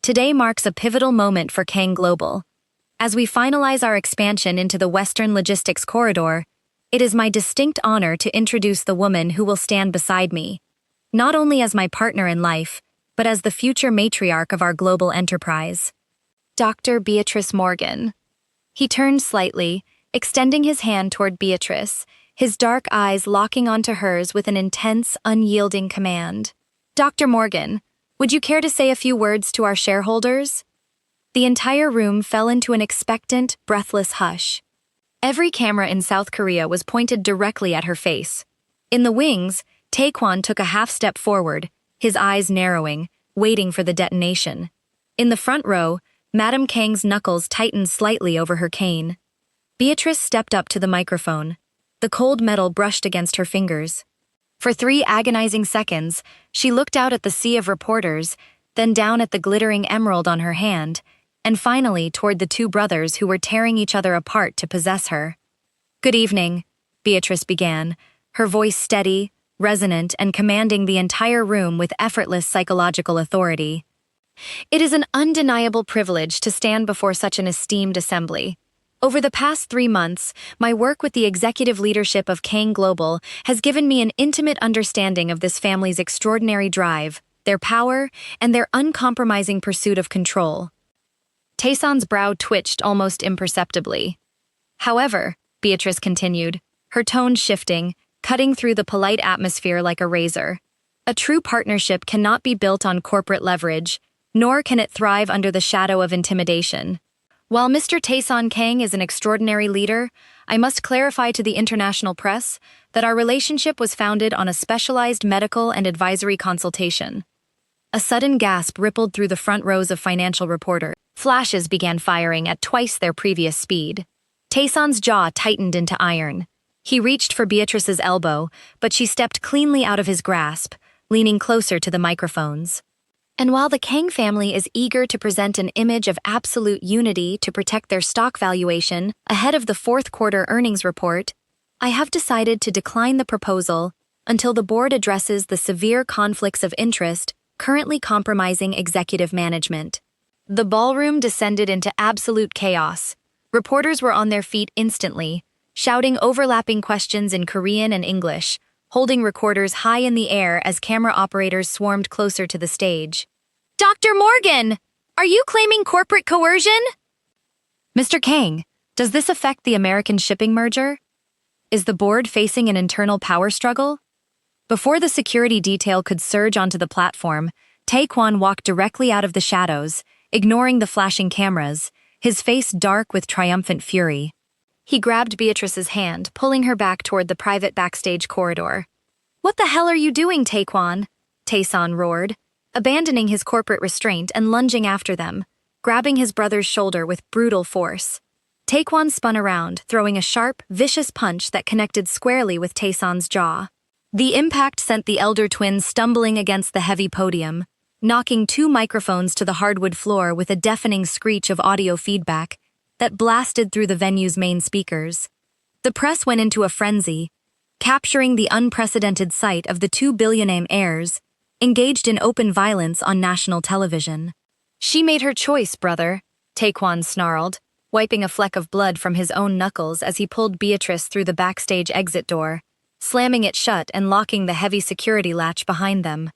Today marks a pivotal moment for Kang Global. As we finalize our expansion into the Western Logistics Corridor, it is my distinct honor to introduce the woman who will stand beside me, not only as my partner in life, but as the future matriarch of our global enterprise. Dr. Beatrice Morgan." He turned slightly, extending his hand toward Beatrice, his dark eyes locking onto hers with an intense, unyielding command. "Dr. Morgan, would you care to say a few words to our shareholders?" The entire room fell into an expectant, breathless hush. Every camera in South Korea was pointed directly at her face. In the wings, Taekwon took a half step forward, his eyes narrowing, waiting for the detonation. In the front row, Madame Kang's knuckles tightened slightly over her cane. Beatrice stepped up to the microphone. The cold metal brushed against her fingers. For 3 agonizing seconds, she looked out at the sea of reporters, then down at the glittering emerald on her hand, and finally toward the 2 brothers who were tearing each other apart to possess her. "Good evening," Beatrice began, her voice steady, resonant, and commanding the entire room with effortless psychological authority. "It is an undeniable privilege to stand before such an esteemed assembly. Over the past 3 months, my work with the executive leadership of Kang Global has given me an intimate understanding of this family's extraordinary drive, their power, and their uncompromising pursuit of control." Taeson's brow twitched almost imperceptibly. "However," Beatrice continued, her tone shifting, cutting through the polite atmosphere like a razor, "a true partnership cannot be built on corporate leverage, nor can it thrive under the shadow of intimidation. While Mr. Taeson Kang is an extraordinary leader, I must clarify to the international press that our relationship was founded on a specialized medical and advisory consultation." A sudden gasp rippled through the front rows of financial reporters. Flashes began firing at twice their previous speed. Taeson's jaw tightened into iron. He reached for Beatrice's elbow, but she stepped cleanly out of his grasp, leaning closer to the microphones. "And while the Kang family is eager to present an image of absolute unity to protect their stock valuation ahead of the 4th quarter earnings report, I have decided to decline the proposal until the board addresses the severe conflicts of interest currently compromising executive management." The ballroom descended into absolute chaos. Reporters were on their feet instantly, shouting overlapping questions in Korean and English, holding recorders high in the air as camera operators swarmed closer to the stage. "Dr. Morgan! Are you claiming corporate coercion?" "Mr. Kang, does this affect the American shipping merger? Is the board facing an internal power struggle?" Before the security detail could surge onto the platform, Taekwon walked directly out of the shadows, ignoring the flashing cameras, his face dark with triumphant fury. He grabbed Beatrice's hand, pulling her back toward the private backstage corridor. "What the hell are you doing, Taekwon?" Taeson roared, abandoning his corporate restraint and lunging after them, grabbing his brother's shoulder with brutal force. Taekwon spun around, throwing a sharp, vicious punch that connected squarely with Taeson's jaw. The impact sent the elder twins stumbling against the heavy podium, knocking 2 microphones to the hardwood floor with a deafening screech of audio feedback that blasted through the venue's main speakers. The press went into a frenzy, capturing the unprecedented sight of the 2 billionaire heirs engaged in open violence on national television. "She made her choice, brother," Taekwon snarled, wiping a fleck of blood from his own knuckles as he pulled Beatrice through the backstage exit door, slamming it shut and locking the heavy security latch behind them.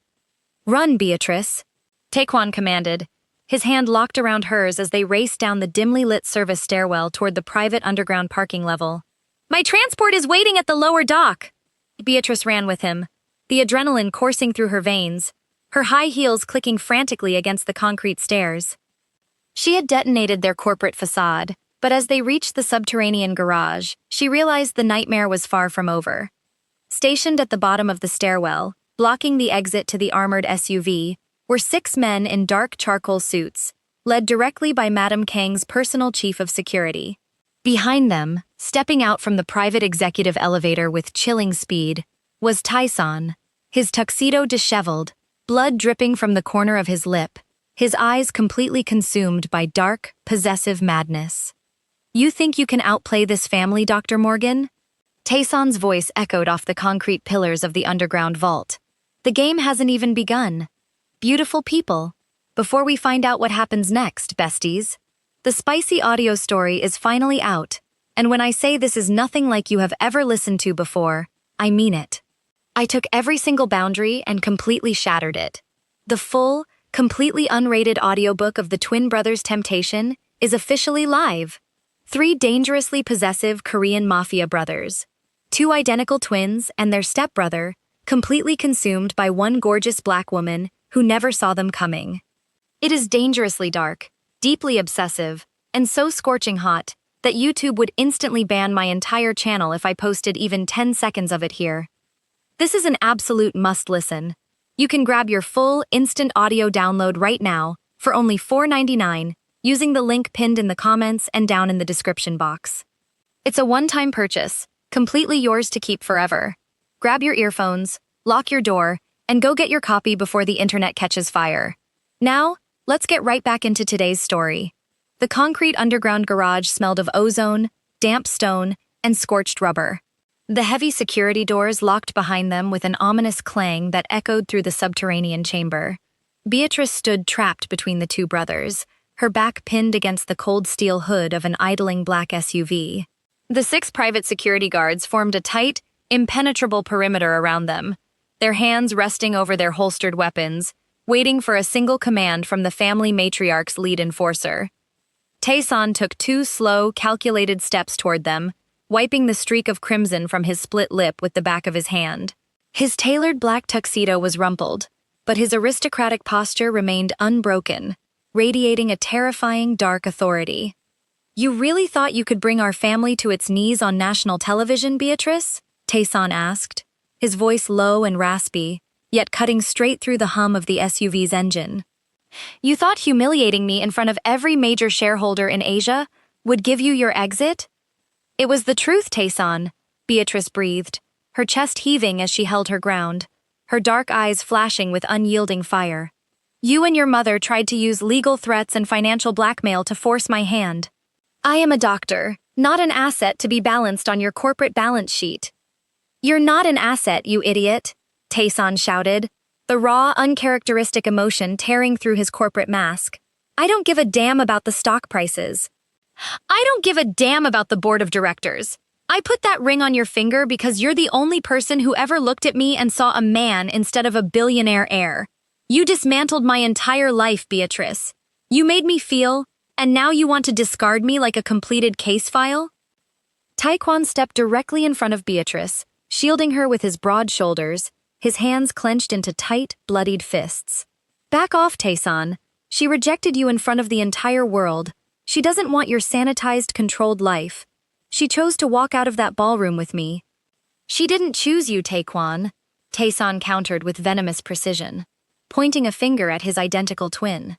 "Run, Beatrice," Taekwon commanded, his hand locked around hers as they raced down the dimly lit service stairwell toward the private underground parking level. "My transport is waiting at the lower dock." Beatrice ran with him, the adrenaline coursing through her veins, her high heels clicking frantically against the concrete stairs. She had detonated their corporate facade, but as they reached the subterranean garage, she realized the nightmare was far from over. Stationed at the bottom of the stairwell, blocking the exit to the armored SUV, were 6 men in dark charcoal suits, led directly by Madam Kang's personal chief of security. Behind them, stepping out from the private executive elevator with chilling speed, was Taeson, his tuxedo disheveled, blood dripping from the corner of his lip, his eyes completely consumed by dark, possessive madness. "You think you can outplay this family, Dr. Morgan?" Taeson's voice echoed off the concrete pillars of the underground vault. "The game hasn't even begun. Beautiful people, before we find out what happens next, besties. The spicy audio story is finally out, and when I say this is nothing like you have ever listened to before, I mean it. I took every single boundary and completely shattered it. The full, completely unrated audiobook of the twin brothers' temptation is officially live. 3 dangerously possessive Korean Mafia brothers, 2 identical twins and their stepbrother, completely consumed by one gorgeous black woman who never saw them coming. It is dangerously dark, deeply obsessive, and so scorching hot that YouTube would instantly ban my entire channel if I posted even 10 seconds of it here. This is an absolute must-listen. You can grab your full, instant audio download right now for only $4.99 using the link pinned in the comments and down in the description box. It's a one-time purchase, completely yours to keep forever. Grab your earphones, lock your door, and go get your copy before the internet catches fire. Now, let's get right back into today's story. The concrete underground garage smelled of ozone, damp stone, and scorched rubber. The heavy security doors locked behind them with an ominous clang that echoed through the subterranean chamber. Beatrice stood trapped between the two brothers, her back pinned against the cold steel hood of an idling black SUV. The 6 private security guards formed a tight, impenetrable perimeter around them, their hands resting over their holstered weapons, waiting for a single command from the family matriarch's lead enforcer. Taesan took 2 slow, calculated steps toward them, wiping the streak of crimson from his split lip with the back of his hand. His tailored black tuxedo was rumpled, but his aristocratic posture remained unbroken, radiating a terrifying, dark authority. "You really thought you could bring our family to its knees on national television, Beatrice?" Taesan asked, his voice low and raspy, yet cutting straight through the hum of the SUV's engine. "You thought humiliating me in front of every major shareholder in Asia would give you your exit?" "It was the truth, Taesan," Beatrice breathed, her chest heaving as she held her ground, her dark eyes flashing with unyielding fire. "You and your mother tried to use legal threats and financial blackmail to force my hand. I am a doctor, not an asset to be balanced on your corporate balance sheet." "You're not an asset, you idiot," Taesan shouted, the raw, uncharacteristic emotion tearing through his corporate mask. "I don't give a damn about the stock prices. I don't give a damn about the board of directors. I put that ring on your finger because you're the only person who ever looked at me and saw a man instead of a billionaire heir. You dismantled my entire life, Beatrice. You made me feel, and now you want to discard me like a completed case file?" Taekwon stepped directly in front of Beatrice, shielding her with his broad shoulders, his hands clenched into tight, bloodied fists. "Back off, Taesan. She rejected you in front of the entire world. She doesn't want your sanitized, controlled life. She chose to walk out of that ballroom with me." "She didn't choose you, Taekwon," Taesan countered with venomous precision, pointing a finger at his identical twin.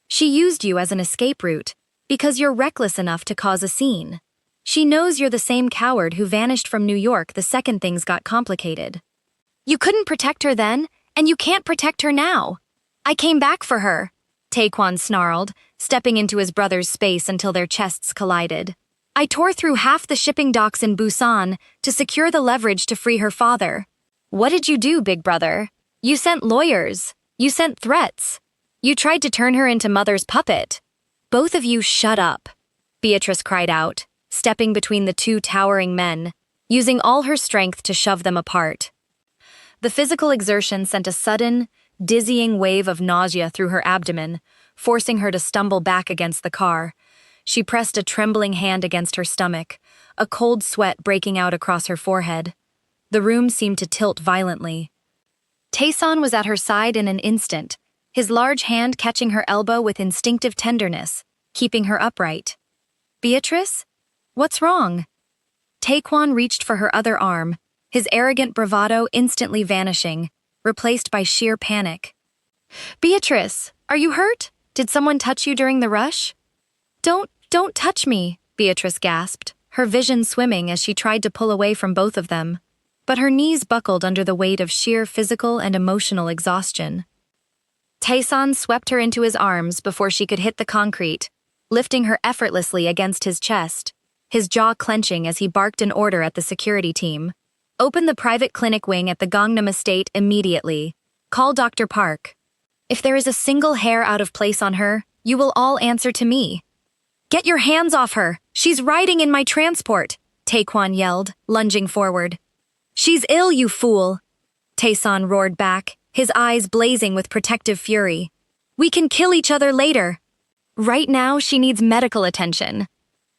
"She used you as an escape route, because you're reckless enough to cause a scene. She knows you're the same coward who vanished from New York the second things got complicated. You couldn't protect her then, and you can't protect her now. I came back for her," Taekwon snarled, stepping into his brother's space until their chests collided. "I tore through half the shipping docks in Busan to secure the leverage to free her father." "What did you do, big brother? You sent lawyers. You sent threats. You tried to turn her into mother's puppet." "Both of you shut up," Beatrice cried out, stepping between the 2 towering men, using all her strength to shove them apart. The physical exertion sent a sudden, dizzying wave of nausea through her abdomen, forcing her to stumble back against the car. She pressed a trembling hand against her stomach, a cold sweat breaking out across her forehead. The room seemed to tilt violently. Taesan was at her side in an instant, his large hand catching her elbow with instinctive tenderness, keeping her upright. "Beatrice? What's wrong?" Taekwon reached for her other arm, his arrogant bravado instantly vanishing, replaced by sheer panic. "Beatrice, are you hurt? Did someone touch you during the rush?" Don't touch me," Beatrice gasped, her vision swimming as she tried to pull away from both of them. But her knees buckled under the weight of sheer physical and emotional exhaustion. Taesan swept her into his arms before she could hit the concrete, lifting her effortlessly against his chest, his jaw clenching as he barked an order at the security team. "Open the private clinic wing at the Gangnam estate immediately. Call Dr. Park. If there is a single hair out of place on her, you will all answer to me." "Get your hands off her! She's riding in my transport!" Taekwon yelled, lunging forward. "She's ill, you fool!" Taesan roared back, his eyes blazing with protective fury. "We can kill each other later. Right now, she needs medical attention."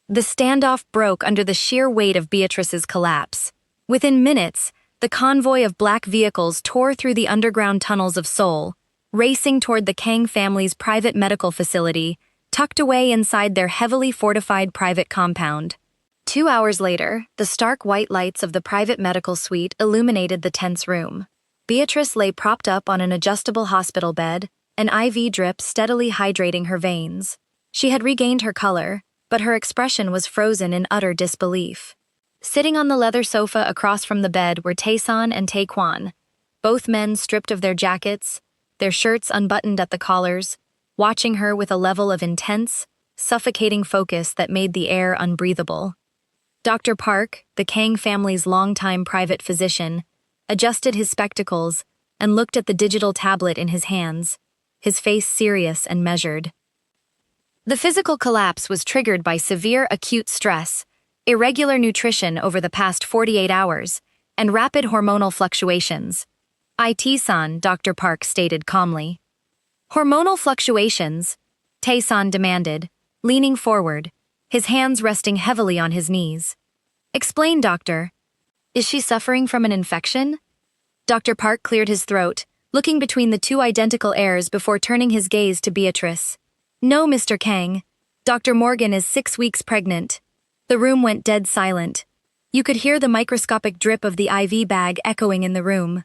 The standoff broke under the sheer weight of Beatrice's collapse. Within minutes, the convoy of black vehicles tore through the underground tunnels of Seoul, racing toward the Kang family's private medical facility, tucked away inside their heavily fortified private compound. 2 hours later, the stark white lights of the private medical suite illuminated the tense room. Beatrice lay propped up on an adjustable hospital bed, an IV drip steadily hydrating her veins. She had regained her color, but her expression was frozen in utter disbelief. Sitting on the leather sofa across from the bed were Taesan and Taekwon, both men stripped of their jackets, their shirts unbuttoned at the collars, watching her with a level of intense, suffocating focus that made the air unbreathable. Dr. Park, the Kang family's longtime private physician, adjusted his spectacles and looked at the digital tablet in his hands, his face serious and measured. The physical collapse was triggered by severe acute stress, irregular nutrition over the past 48 hours, and rapid hormonal fluctuations. It-san, Dr. Park stated calmly. Hormonal fluctuations? Tae-san demanded, leaning forward, his hands resting heavily on his knees. Explain, doctor. Is she suffering from an infection? Dr. Park cleared his throat, looking between the two identical heirs before turning his gaze to Beatrice. No, Mr. Kang. Dr. Morgan is 6 weeks pregnant. The room went dead silent. You could hear the microscopic drip of the IV bag echoing in the room.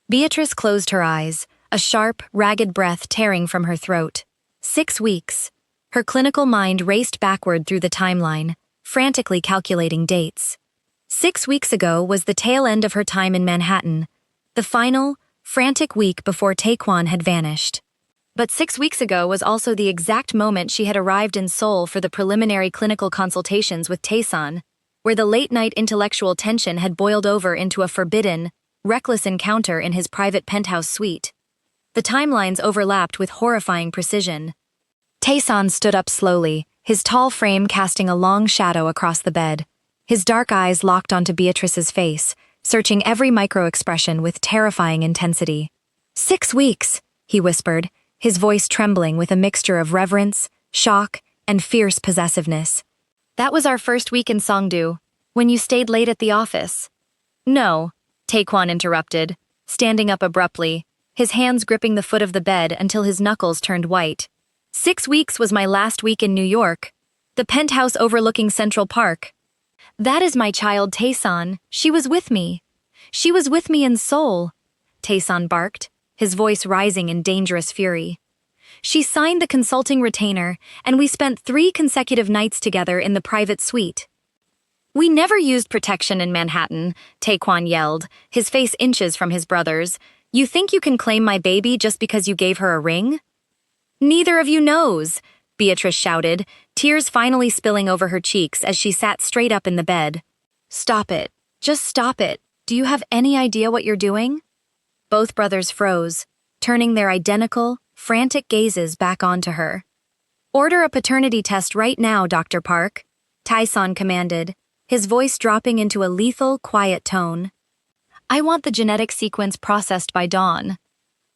Beatrice closed her eyes, a sharp, ragged breath tearing from her throat. 6 weeks. Her clinical mind raced backward through the timeline, frantically calculating dates. 6 weeks ago was the tail end of her time in Manhattan, the final, frantic week before Taekwon had vanished. But 6 weeks ago was also the exact moment she had arrived in Seoul for the preliminary clinical consultations with Tae-san, where the late-night intellectual tension had boiled over into a forbidden, reckless encounter in his private penthouse suite. The timelines overlapped with horrifying precision. Tae-san stood up slowly, his tall frame casting a long shadow across the bed. His dark eyes locked onto Beatrice's face, searching every micro-expression with terrifying intensity. 6 weeks, he whispered, his voice trembling with a mixture of reverence, shock, and fierce possessiveness. That was our first week in Songdo, when you stayed late at the office. No, Taekwon interrupted, standing up abruptly, his hands gripping the foot of the bed until his knuckles turned white. 6 weeks was my last week in New York, the penthouse overlooking Central Park. That is my child Tae-san. She was with me. She was with me in Seoul, Tae-san barked, his voice rising in dangerous fury. She signed the consulting retainer, and we spent 3 consecutive nights together in the private suite. We never used protection in Manhattan, Taekwon yelled, his face inches from his brother's. You think you can claim my baby just because you gave her a ring? Neither of you knows, Beatrice shouted, tears finally spilling over her cheeks as she sat straight up in the bed. Stop it. Just stop it. Do you have any idea what you're doing? Both brothers froze, turning their identical, frantic gazes back onto her. Order a paternity test right now, Dr. Park, Tae-san commanded, his voice dropping into a lethal, quiet tone. I want the genetic sequence processed by dawn.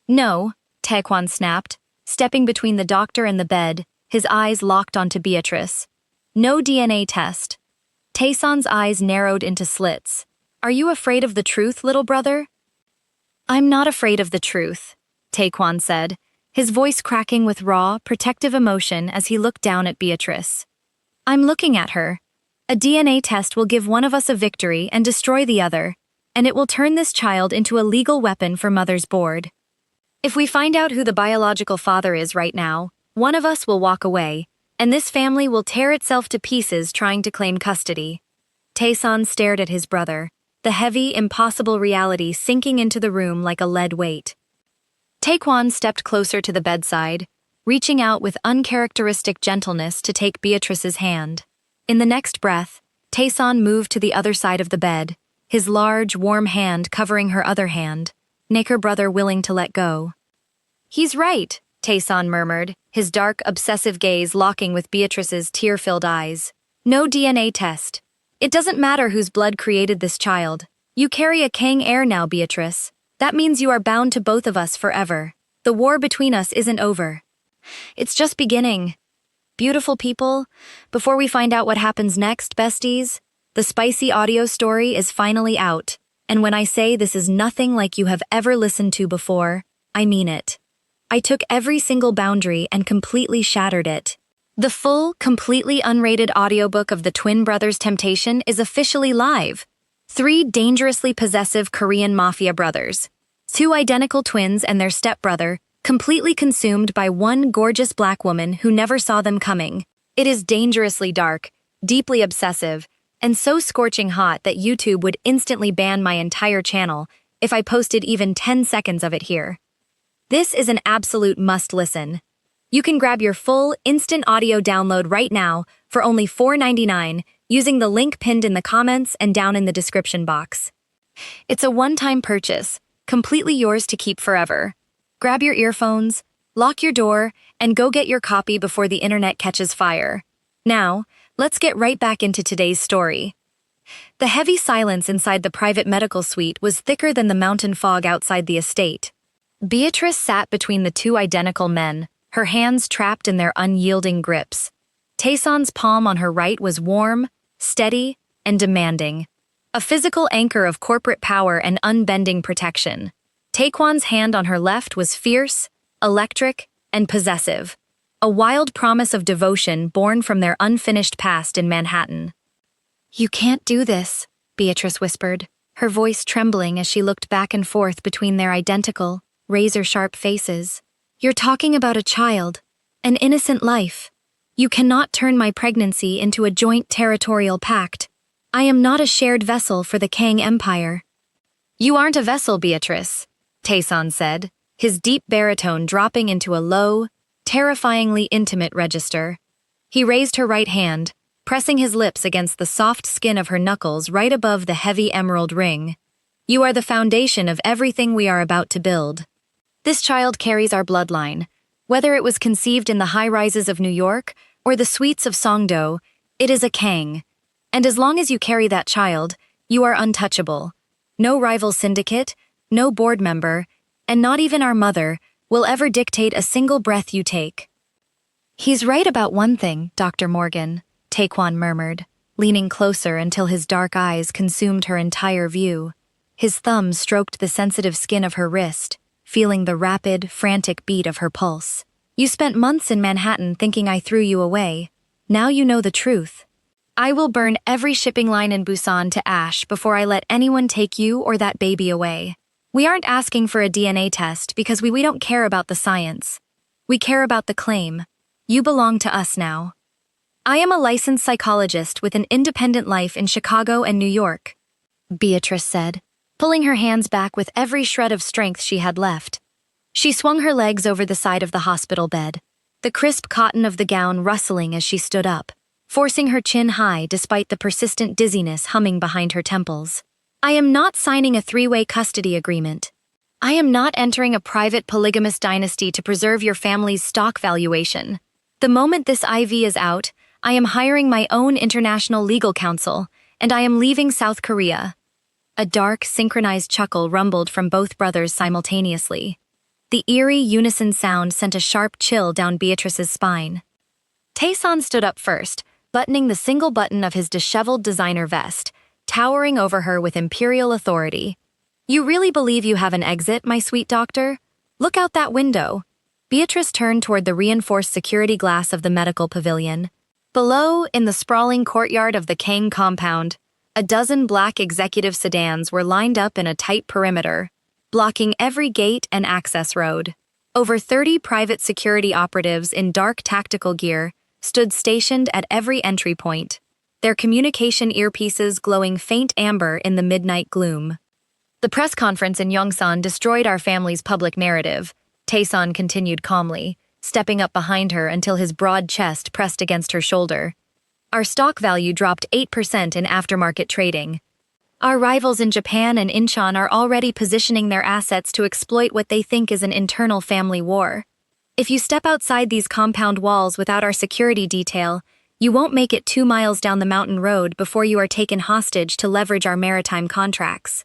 No, Taekwon snapped, stepping between the doctor and the bed, his eyes locked onto Beatrice. No DNA test. Tae-san's eyes narrowed into slits. Are you afraid of the truth, little brother? I'm not afraid of the truth, Taekwon said, his voice cracking with raw, protective emotion as he looked down at Beatrice. I'm looking at her. A DNA test will give one of us a victory and destroy the other, and it will turn this child into a legal weapon for Mother's board. If we find out who the biological father is right now, one of us will walk away, and this family will tear itself to pieces trying to claim custody. Tae-san stared at his brother, the heavy, impossible reality sinking into the room like a lead weight. Taekwon stepped closer to the bedside, reaching out with uncharacteristic gentleness to take Beatrice's hand. In the next breath, Tae-san moved to the other side of the bed, his large, warm hand covering her other hand, her brother willing to let go. He's right, Tae-san murmured, his dark, obsessive gaze locking with Beatrice's tear-filled eyes. No DNA test. It doesn't matter whose blood created this child. You carry a Kang heir now, Beatrice. That means you are bound to both of us forever. The war between us isn't over. It's just beginning. Beautiful people, before we find out what happens next, besties, the spicy audio story is finally out. And when I say this is nothing like you have ever listened to before, I mean it. I took every single boundary and completely shattered it. The full, completely unrated audiobook of the twin brothers' temptation is officially live. 3 dangerously possessive Korean Mafia brothers. 2 identical twins and their stepbrother, completely consumed by one gorgeous black woman who never saw them coming. It is dangerously dark, deeply obsessive, and so scorching hot that YouTube would instantly ban my entire channel if I posted even 10 seconds of it here. This is an absolute must-listen. You can grab your full, instant audio download right now for only $4.99 using the link pinned in the comments and down in the description box. It's a one-time purchase, completely yours to keep forever. Grab your earphones, lock your door, and go get your copy before the internet catches fire. Now, let's get right back into today's story. The heavy silence inside the private medical suite was thicker than the mountain fog outside the estate. Beatrice sat between the two identical men, her hands trapped in their unyielding grips. Taeson's palm on her right was warm, steady, and demanding, a physical anchor of corporate power and unbending protection. Taekwon's hand on her left was fierce, electric, and possessive, a wild promise of devotion born from their unfinished past in Manhattan. "You can't do this," Beatrice whispered, her voice trembling as she looked back and forth between their identical, razor-sharp faces. "You're talking about a child, an innocent life. You cannot turn my pregnancy into a joint territorial pact. I am not a shared vessel for the Kang Empire." "You aren't a vessel, Beatrice," Taeson said, his deep baritone dropping into a low, terrifyingly intimate register. He raised her right hand, pressing his lips against the soft skin of her knuckles right above the heavy emerald ring. "You are the foundation of everything we are about to build. This child carries our bloodline. Whether it was conceived in the high-rises of New York or the suites of Songdo, it is a Kang. And as long as you carry that child, you are untouchable. No rival syndicate, no board member, and not even our mother will ever dictate a single breath you take." "He's right about one thing, Dr. Morgan," Taekwon murmured, leaning closer until his dark eyes consumed her entire view. His thumb stroked the sensitive skin of her wrist, feeling the rapid, frantic beat of her pulse. "You spent months in Manhattan thinking I threw you away. Now you know the truth. I will burn every shipping line in Busan to ash before I let anyone take you or that baby away. We aren't asking for a DNA test because we don't care about the science. We care about the claim. You belong to us now. I am a licensed psychologist with an independent life in Chicago and New York," Beatrice said, pulling her hands back with every shred of strength she had left. She swung her legs over the side of the hospital bed, the crisp cotton of the gown rustling as she stood up, forcing her chin high despite the persistent dizziness humming behind her temples. "I am not signing a three-way custody agreement. I am not entering a private polygamous dynasty to preserve your family's stock valuation. The moment this IV is out, I am hiring my own international legal counsel, and I am leaving South Korea." A dark, synchronized chuckle rumbled from both brothers simultaneously. The eerie unison sound sent a sharp chill down Beatrice's spine. Taeson stood up first, buttoning the single button of his disheveled designer vest, towering over her with imperial authority. "You really believe you have an exit, my sweet doctor? Look out that window." Beatrice turned toward the reinforced security glass of the medical pavilion. Below, in the sprawling courtyard of the Kang compound, a dozen black executive sedans were lined up in a tight perimeter, blocking every gate and access road. Over 30 private security operatives in dark tactical gear stood stationed at every entry point, their communication earpieces glowing faint amber in the midnight gloom. "The press conference in Yongsan destroyed our family's public narrative," Taeson continued calmly, stepping up behind her until his broad chest pressed against her shoulder. "Our stock value dropped 8% in aftermarket trading. Our rivals in Japan and Incheon are already positioning their assets to exploit what they think is an internal family war. If you step outside these compound walls without our security detail, you won't make it 2 miles down the mountain road before you are taken hostage to leverage our maritime contracts.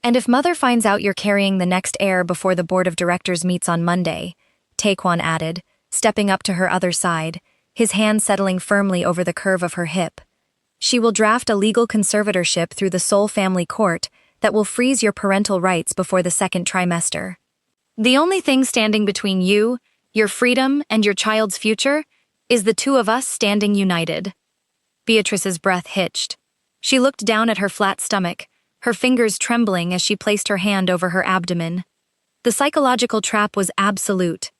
And if Mother finds out you're carrying the next heir before the board of directors meets on Monday," Taekwon added, stepping up to her other side, his hand settling firmly over the curve of her hip, "she will draft a legal conservatorship through the Seoul family court that will freeze your parental rights before the second trimester. The only thing standing between you, your freedom, and your child's future is the two of us standing united." Beatrice's breath hitched. She looked down at her flat stomach, her fingers trembling as she placed her hand over her abdomen. The psychological trap was absolute.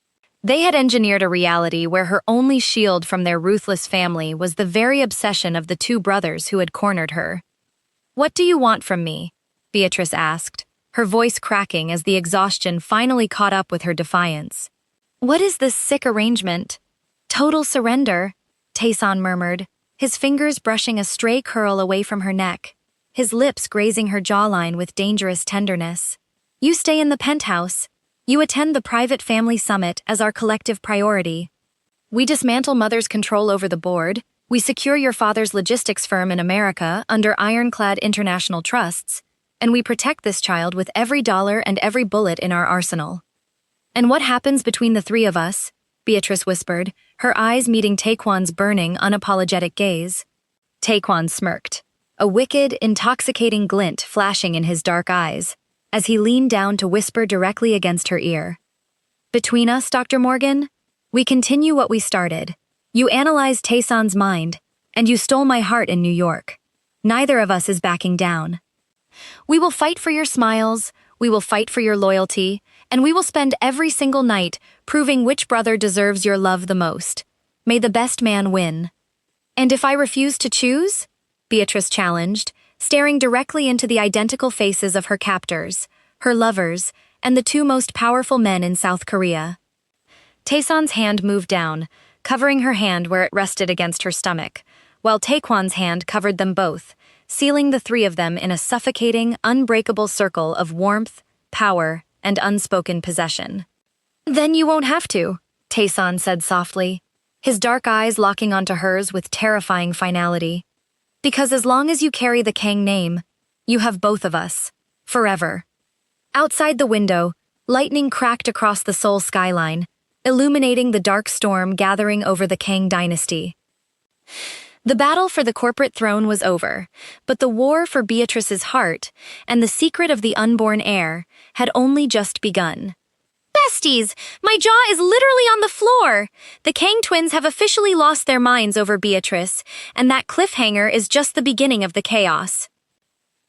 They had engineered a reality where her only shield from their ruthless family was the very obsession of the two brothers who had cornered her. "What do you want from me?" Beatrice asked, her voice cracking as the exhaustion finally caught up with her defiance. "What is this sick arrangement?" "Total surrender," Taeson murmured, his fingers brushing a stray curl away from her neck, his lips grazing her jawline with dangerous tenderness. "You stay in the penthouse. You attend the private family summit as our collective priority. We dismantle Mother's control over the board. We secure your father's logistics firm in America under ironclad international trusts, and we protect this child with every dollar and every bullet in our arsenal." "And what happens between the three of us?" Beatrice whispered, her eyes meeting Taekwon's burning, unapologetic gaze. Taekwon smirked, a wicked, intoxicating glint flashing in his dark eyes, as he leaned down to whisper directly against her ear. "Between us, Dr. Morgan, we continue what we started. You analyzed Taeson's mind, and you stole my heart in New York. Neither of us is backing down. We will fight for your smiles, we will fight for your loyalty, and we will spend every single night proving which brother deserves your love the most. May the best man win." "And if I refuse to choose?" Beatrice challenged, staring directly into the identical faces of her captors, her lovers, and the two most powerful men in South Korea. Taeson's hand moved down, covering her hand where it rested against her stomach, while Taekwon's hand covered them both, sealing the three of them in a suffocating, unbreakable circle of warmth, power, and unspoken possession. "Then you won't have to," Taeson said softly, his dark eyes locking onto hers with terrifying finality. "Because as long as you carry the Kang name, you have both of us. Forever." Outside the window, lightning cracked across the Seoul skyline, illuminating the dark storm gathering over the Kang dynasty. The battle for the corporate throne was over, but the war for Beatrice's heart and the secret of the unborn heir had only just begun. "Besties, my jaw is literally on the floor! The Kang twins have officially lost their minds over Beatrice, and that cliffhanger is just the beginning of the chaos."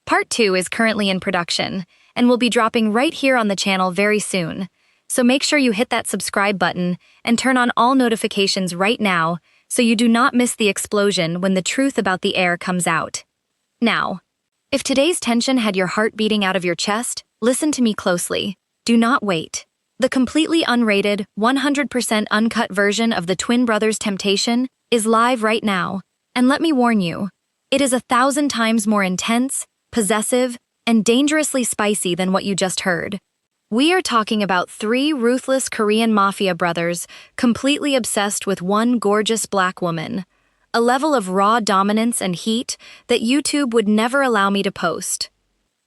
Part 2 is currently in production, and will be dropping right here on the channel very soon, so make sure you hit that subscribe button and turn on all notifications right now so you do not miss the explosion when the truth about the heir comes out. Now, if today's tension had your heart beating out of your chest, listen to me closely. Do not wait. The completely unrated, 100% uncut version of the twin brothers' temptation is live right now, and let me warn you, it is 1,000 times more intense, possessive, and dangerously spicy than what you just heard. We are talking about 3 ruthless Korean Mafia brothers completely obsessed with one gorgeous black woman, a level of raw dominance and heat that YouTube would never allow me to post.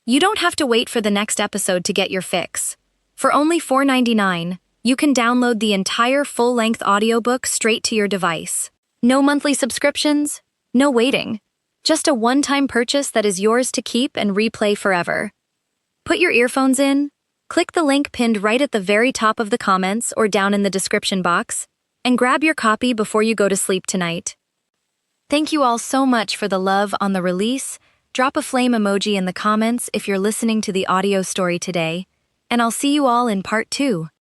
You don't have to wait for the next episode to get your fix. For only $4.99, you can download the entire full-length audiobook straight to your device. No monthly subscriptions, no waiting. Just a one-time purchase that is yours to keep and replay forever. Put your earphones in, click the link pinned right at the very top of the comments or down in the description box, and grab your copy before you go to sleep tonight. Thank you all so much for the love on the release. Drop a flame emoji in the comments if you're listening to the audio story today, and I'll see you all in part 2.